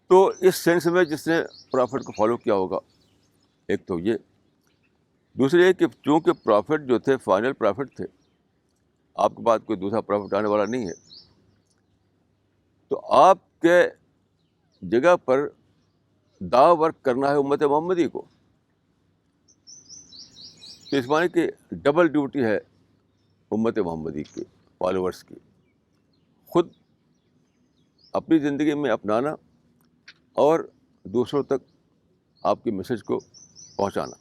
A: تو اس سینس میں جس نے پرافٹ کو فالو کیا ہوگا، ایک تو یہ. دوسرے یہ کہ چونکہ پرافٹ جو تھے فائنل پرافٹ تھے، آپ کے بعد کوئی دوسرا پرافٹ آنے والا نہیں ہے. تو آپ کے جگہ پر دعوی ورک کرنا ہے امت محمدی کو. تو اس معنی کہ ڈبل ڈیوٹی ہے امت محمدی کے فالوورس کی. خود اپنی زندگی میں اپنانا اور دوسروں تک آپ کی میسج کو پہنچانا.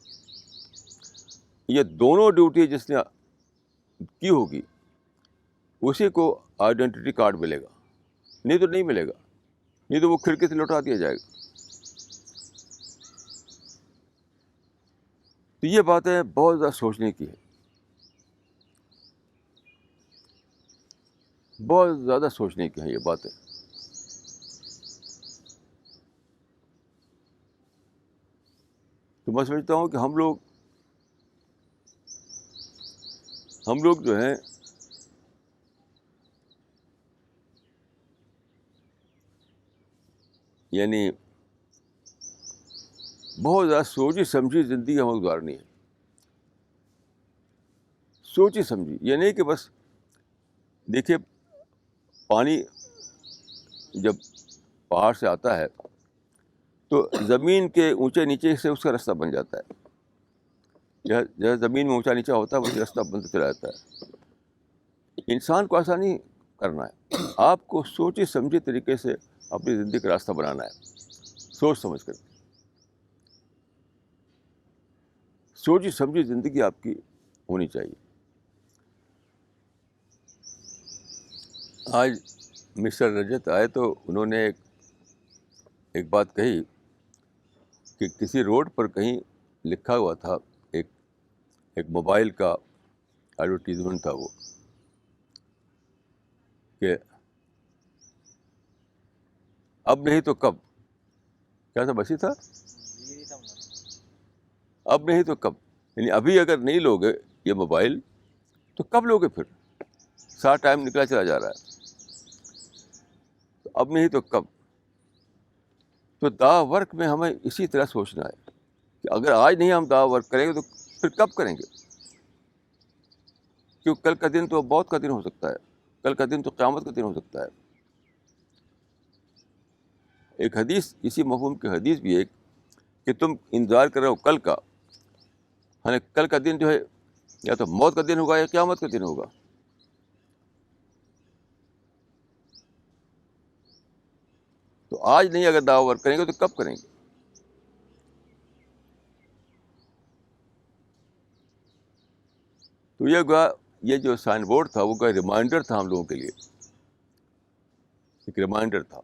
A: یہ دونوں ڈیوٹی جس نے کی ہوگی اسی کو آئیڈینٹی کارڈ ملے گا, نہیں تو نہیں ملے گا, نہیں تو وہ کھڑکی سے لوٹا دیا جائے گا. تو یہ باتیں بہت زیادہ سوچنے کی ہے, بہت زیادہ سوچنے کی ہیں یہ باتیں. تو میں سمجھتا ہوں کہ ہم لوگ جو ہیں یعنی بہت زیادہ سوچی سمجھی زندگی ہمیں گزارنی ہے. سوچی سمجھی, یہ نہیں کہ بس دیکھیے پانی جب پہاڑ سے آتا ہے تو زمین کے اونچے نیچے سے اس کا راستہ بن جاتا ہے. جیسے زمین میں اونچا نیچا ہوتا ہے وہی راستہ بنتا چلا جاتا ہے. انسان کو ایسا نہیں کرنا ہے, آپ کو سوچی سمجھی طریقے سے اپنی زندگی کا راستہ بنانا ہے, سوچ سمجھ کر. سوچی سمجھی زندگی آپ کی ہونی چاہیے. آج مسٹر رجت آئے تو انہوں نے ایک بات کہی کہ کسی روڈ پر کہیں لکھا ہوا تھا, ایک موبائل کا ایڈورٹیزمنٹ تھا وہ, کہ اب نہیں تو کب, کیا تھا بسی تھا, اب نہیں تو کب, یعنی ابھی اگر نہیں لوگے یہ موبائل تو کب لوگے پھر, سارا ٹائم نکلا چلا جا رہا ہے. تو اب نہیں تو کب. تو دعوی ورک میں ہمیں اسی طرح سوچنا ہے کہ اگر آج نہیں ہم دعوی ورک کریں گے تو پھر کب کریں گے, کیونکہ کل کا دن تو بہت کا دن ہو سکتا ہے, کل کا دن تو قیامت کا دن ہو سکتا ہے. ایک حدیث, اسی مفہوم کی حدیث بھی ایک, کہ تم انتظار کر رہے ہو کل کا, یعنی کل کا دن جو ہے یا تو موت کا دن ہوگا یا قیامت کا دن ہوگا. تو آج نہیں اگر دعوی ورک کریں گے تو کب کریں گے. تو یہ جو سائن بورڈ تھا وہ ریمائنڈر تھا ہم لوگوں کے لیے, ایک ریمائنڈر تھا.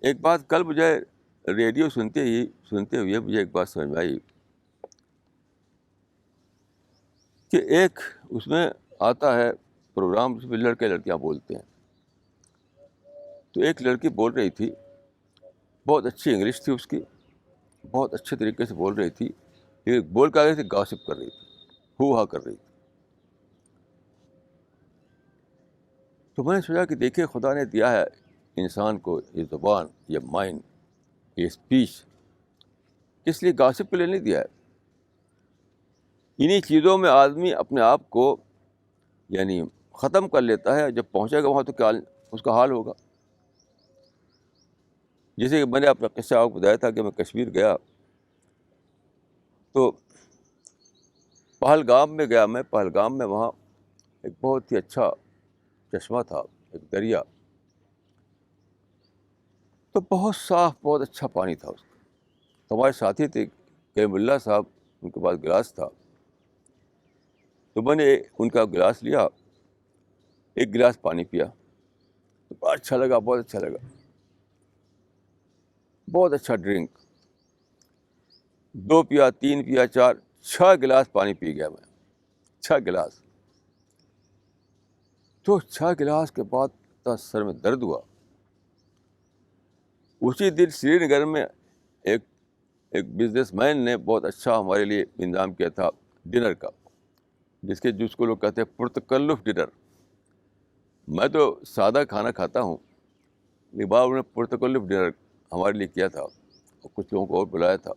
A: ایک بات کل مجھے ریڈیو سنتے ہوئے مجھے ایک بات سمجھ میں آئی کہ ایک اس میں آتا ہے پروگرام, اس میں لڑکے لڑکیاں بولتے ہیں. تو ایک لڑکی بول رہی تھی, بہت اچھی انگلش تھی اس کی, بہت اچھے طریقے سے بول رہی تھی, لیکن بول کر رہی تھی, گاسپ کر رہی تھی, ہو ہا کر رہی تھی. تو میں نے سوچا کہ دیکھیے خدا نے دیا ہے انسان کو یہ زبان, یہ مائنڈ, یہ اسپیچ, کس لیے گاسپ کے لیے نہیں دیا ہے. انہی چیزوں میں آدمی اپنے آپ کو یعنی ختم کر لیتا ہے. جب پہنچے گا وہاں تو کیا اس کا حال ہوگا. جیسے کہ میں نے اپنا قصہ آپ کو بتایا تھا کہ میں کشمیر گیا تو پہلگام میں گیا میں. پہلگام میں وہاں ایک بہت ہی اچھا چشمہ تھا, ایک دریا, تو بہت صاف, بہت اچھا پانی تھا اس کا. ہمارے ساتھی تھے کریم اللہ صاحب, ان کے پاس گلاس تھا, تو میں نے ان کا گلاس لیا, ایک گلاس پانی پیا تو بڑا اچھا لگا, بہت اچھا لگا, بہت اچھا ڈرنک. 2 پیا, 3 پیا, 4, 6 گلاس پانی پی گیا میں, 6 گلاس. تو 6 گلاس کے بعد اتنا سر میں درد ہوا. اسی دن سری نگر میں ایک بزنس مین نے بہت اچھا ہمارے لیے انتظام کیا تھا ڈنر کا, جس کو لوگ کہتے ہیں پرتکلف ڈنر. میں تو سادہ کھانا کھاتا ہوں, لیکن بعد انہوں نے پرتکلف ڈنر ہمارے لیے کیا تھا اور کچھ لوگوں کو اور بلایا تھا.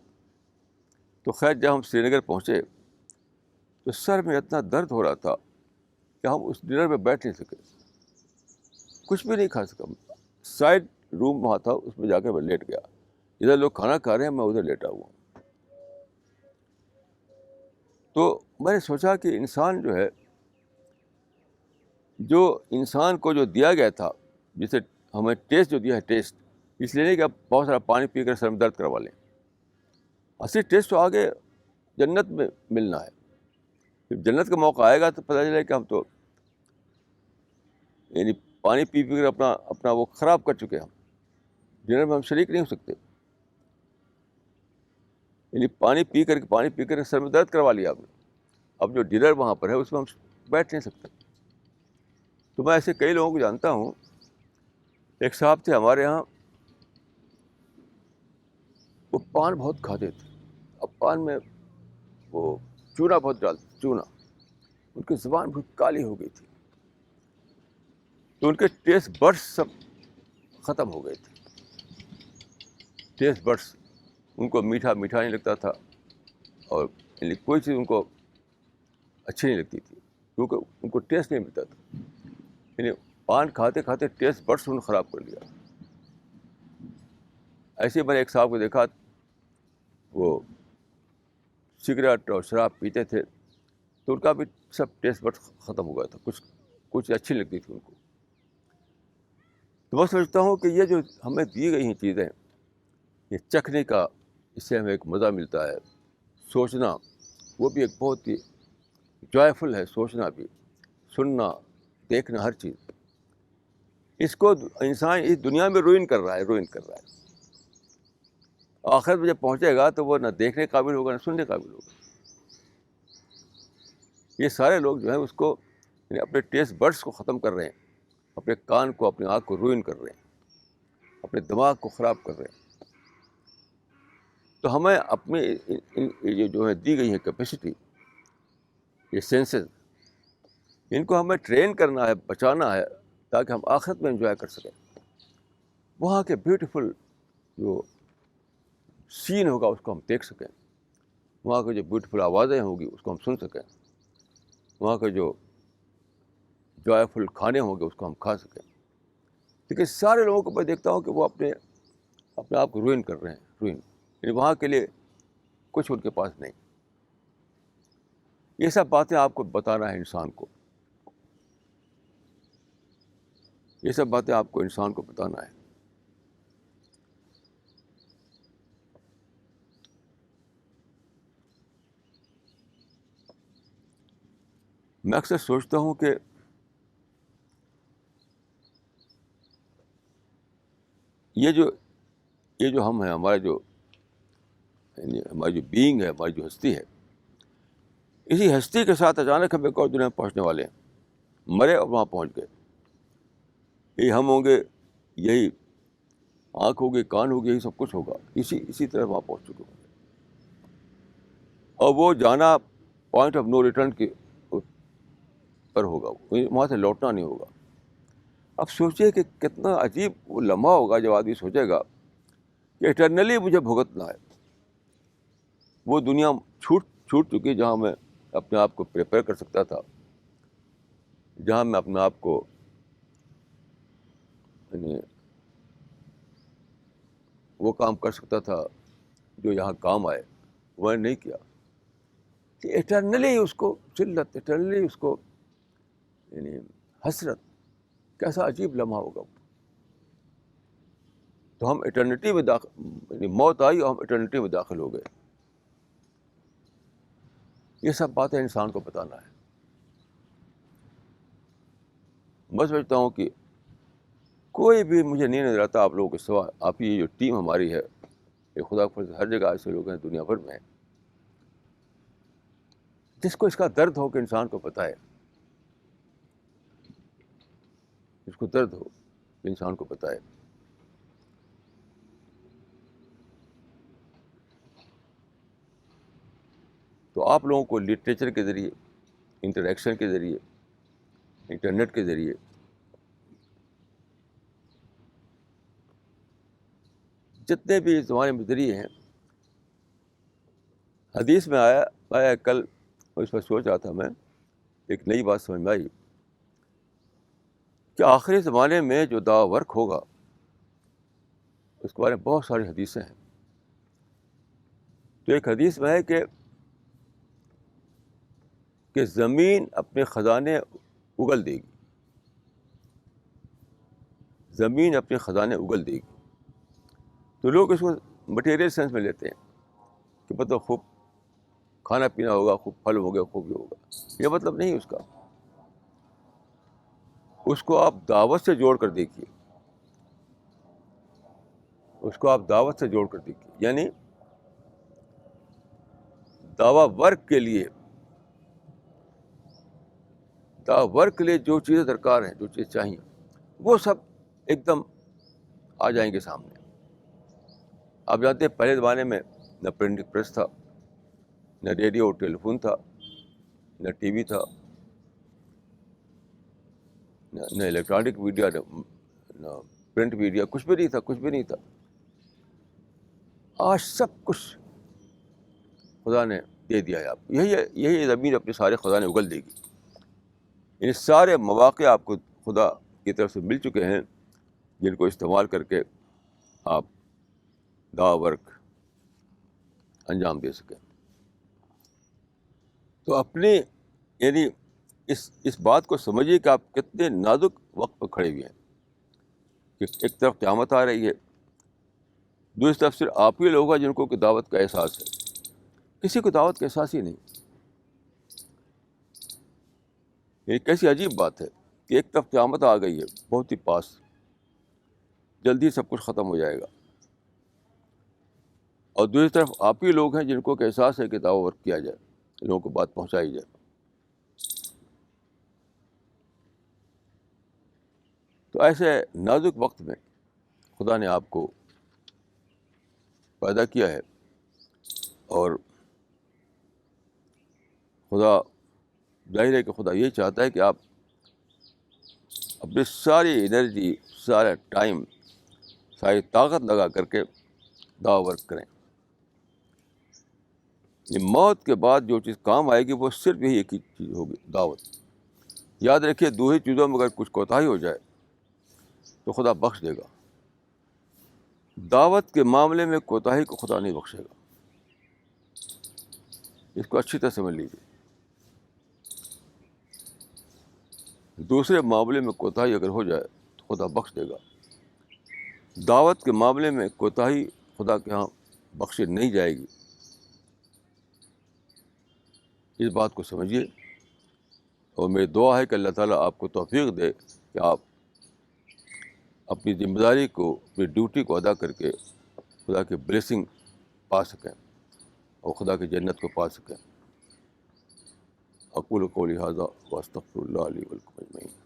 A: تو خیر جب ہم سری نگر پہنچے تو سر میں اتنا درد ہو رہا تھا کہ ہم اس ڈنر میں بیٹھ نہیں سکے, کچھ بھی نہیں کھا سکا. سائڈ روم وہاں تھا, اس میں جا کے میں لیٹ گیا. ادھر لوگ کھانا کھا رہے ہیں, میں ادھر لیٹا ہوا. تو میں نے سوچا کہ انسان جو ہے, جو انسان کو جو دیا گیا تھا, جسے ہمیں ٹیسٹ جو دیا ہے, ٹیسٹ اس لیے نہیں کہ آپ بہت سارا پانی پی کر سر میں درد کروا لیں. اصلی ٹیسٹ تو آگے جنت میں ملنا ہے. جب جنت کا موقع آئے گا تو پتہ چلے کہ ہم تو یعنی پانی پی کر اپنا وہ خراب کر چکے ہیں. ہم ڈنر میں ہم شریک نہیں ہو سکتے. یعنی پانی پی کر سر میں درد کروا لیا آپ نے. اب جو ڈنر وہاں پر ہے اس میں ہم بیٹھ نہیں سکتے. تو میں ایسے کئی لوگوں کو جانتا ہوں. ایک صاحب تھے ہمارے یہاں, وہ پان بہت کھاتے تھے. اب پان میں وہ چونا بہت ڈالتے, چونا. ان کی زبان بہت کالی ہو گئی تھی, تو ان کے ٹیسٹ بڈس سب ختم ہو گئے تھے. ٹیسٹ بڈس ان کو میٹھا نہیں لگتا تھا, اور کوئی چیز ان کو اچھی نہیں لگتی تھی, کیونکہ ان کو ٹیسٹ نہیں ملتا تھا. یعنی پان کھاتے کھاتے ٹیسٹ بڈس انہوں نے خراب کر لیا. ایسے ہی میں نے ایک صاحب کو دیکھا, وہ سگریٹ اور شراب پیتے تھے, تو ان کا بھی سب ٹیسٹ بڈس ختم ہو گیا تھا, کچھ اچھی لگتی تھی ان کو. تو میں سمجھتا ہوں کہ یہ جو ہمیں دی گئی ہیں چیزیں, یہ چکھنے کا, اس سے ہمیں ایک مزہ ملتا ہے. سوچنا, وہ بھی ایک بہت ہی جوائفل ہے. سوچنا بھی, سننا, دیکھنا, ہر چیز. اس کو انسان اس دنیا میں روئن کر رہا ہے. آخر میں جب پہنچے گا تو وہ نہ دیکھنے قابل ہوگا, نہ سننے قابل ہوگا. یہ سارے لوگ جو ہیں اس کو یعنی اپنے ٹیسٹ برڈس کو ختم کر رہے ہیں, اپنے کان کو, اپنے آنکھ کو روئن کر رہے ہیں, اپنے دماغ کو خراب کر رہے ہیں. تو ہمیں اپنے یہ جو ہے دی گئی ہے کیپیسٹی, یہ سینسز, ان کو ہمیں ٹرین کرنا ہے, بچانا ہے, تاکہ ہم آخرت میں انجوائے کر سکیں. وہاں کے بیوٹیفل جو سین ہوگا اس کو ہم دیکھ سکیں, وہاں کی جو بیوٹیفل آوازیں ہوں گی اس کو ہم سن سکیں, وہاں کے جو جوائفل کھانے ہوں گے اس کو ہم کھا سکیں. لیکن سارے لوگوں کو میں دیکھتا ہوں کہ وہ اپنے آپ کو روئن کر رہے ہیں, یعنی وہاں کے لیے کچھ ان کے پاس نہیں. یہ سب باتیں آپ کو بتانا ہے انسان کو, یہ سب باتیں آپ کو انسان کو بتانا ہے. میں اکثر سوچتا ہوں کہ یہ جو ہم ہیں, ہمارے جو یعنی ہماری جو بینگ ہے, ہماری جو ہستی ہے, اسی ہستی کے ساتھ اچانک ہم ایک اور دنیا میں پہنچنے والے ہیں. مرے اور وہاں پہنچ گئے. یہی ہم ہوں گے, یہی آنکھ ہوگی, کان ہوگی, یہی سب کچھ ہوگا. اسی طرح وہاں پہنچ چکے ہوں گے. اور وہ جانا پوائنٹ آف نو ریٹرن کے پر ہوگا, وہاں سے لوٹنا نہیں ہوگا. اب سوچیے کہ کتنا عجیب وہ لمحہ ہوگا جب آدمی سوچے گا کہ ایٹرنلی مجھے بھگتنا ہے. وہ دنیا چھوٹ چکی جہاں میں اپنے آپ کو پریپیئر کر سکتا تھا, جہاں میں اپنے آپ کو یعنی وہ کام کر سکتا تھا جو یہاں کام آئے, وہ نہیں کیا. کہ ایٹرنلی اس کو ذلت, ایٹرنلی اس کو یعنی حسرت, کیسا عجیب لمحہ ہوگا. تو ہم ایٹرنیٹی میں یعنی موت آئی اور ہم ایٹرنیٹی میں داخل ہو گئے. یہ سب باتیں انسان کو بتانا ہے. میں سمجھتا ہوں کہ کوئی بھی مجھے نہیں نظر آتا آپ لوگوں کے سوا, آپ یہ جو ٹیم ہماری ہے, یہ خدا کے فضل سے ہر جگہ ایسے لوگ ہیں دنیا بھر میں, جس کو اس کا درد ہو کہ انسان کو بتائے, جس کو درد ہو کہ انسان کو بتائے. تو آپ لوگوں کو لٹریچر کے ذریعے, انٹریکشن کے ذریعے, انٹرنیٹ کے ذریعے جتنے بھی زمانے میں ذریعے ہیں, حدیث میں آیا کل اور اس پر سوچ رہا تھا میں، ایک نئی بات سمجھ میں آئی کہ آخری زمانے میں جو دعویٰ ورک ہوگا اس کے بارے میں بہت ساری حدیثیں ہیں. تو ایک حدیث میں ہے کہ زمین اپنے خزانے اگل دے گی، زمین اپنے خزانے اگل دے گی. تو لوگ اس کو مٹیریل سینس میں لیتے ہیں کہ مطلب خوب کھانا پینا ہوگا، خوب پھل ہوگا، خوب یہ ہوگا. یہ مطلب نہیں اس کا. اس کو آپ دعوت سے جوڑ کر دیکھیے، اس کو آپ دعوت سے جوڑ کر دیکھیے. یعنی دعویٰ ورک کے لیے جو چیزیں درکار ہیں، جو چیز چاہیے، وہ سب ایک دم آ جائیں گے سامنے. آپ جانتے ہیں پہلے زمانے میں نہ پرنٹنگ پریس تھا، نہ ریڈیو اور ٹیلی فون تھا، نہ ٹی وی تھا، نہ الیکٹرانک میڈیا، نہ پرنٹ میڈیا، کچھ بھی نہیں تھا. آج سب کچھ خدا نے دے دیا ہے آپ کو. یہی زمین اپنے سارے خزانے اگل دے گی. یعنی سارے مواقع آپ کو خدا کی طرف سے مل چکے ہیں جن کو استعمال کر کے آپ دعویٰ ورک انجام دے سکیں. تو اپنے یعنی اس بات کو سمجھیے کہ آپ کتنے نازک وقت پر کھڑے ہوئے ہیں کہ ایک طرف قیامت آ رہی ہے، دوسری طرف صرف آپ ہی لوگ ہیں جن کو کہ دعوت کا احساس ہے. کسی کو دعوت کا احساس ہی نہیں. یہ کیسی عجیب بات ہے کہ ایک طرف قیامت آ گئی ہے بہت ہی پاس، جلدی سب کچھ ختم ہو جائے گا، اور دوسری طرف آپ ہی لوگ ہیں جن کو کہ احساس ہے کہ دعوت ورک کیا جائے، لوگوں کو بات پہنچائی جائے. تو ایسے نازک وقت میں خدا نے آپ کو پیدا کیا ہے، اور خدا ظاہر ہے کہ خدا یہ چاہتا ہے کہ آپ اپنی ساری انرجی، سارا ٹائم، ساری طاقت لگا کر کے دعویٰ ورک کریں. یہ موت کے بعد جو چیز کام آئے گی وہ صرف یہی ایک ہی چیز ہوگی، دعوت. یاد رکھیے دو ہی چیزوں میں اگر کچھ کوتاہی ہو جائے تو خدا بخش دے گا. دعوت کے معاملے میں کوتاہی کو خدا نہیں بخشے گا. اس کو اچھی طرح سمجھ لیجیے. دوسرے معاملے میں کوتاہی اگر ہو جائے تو خدا بخش دے گا. دعوت کے معاملے میں کوتاہی خدا کے ہاں بخشی نہیں جائے گی. اس بات کو سمجھیے، اور میری دعا ہے کہ اللہ تعالیٰ آپ کو توفیق دے کہ آپ اپنی ذمہ داری کو، اپنی ڈیوٹی کو ادا کر کے خدا کی بلیسنگ پا سکیں اور خدا کی جنت کو پا سکیں. اقول قولی ھذا واستغفر اللہ لی ولکم اجمعین.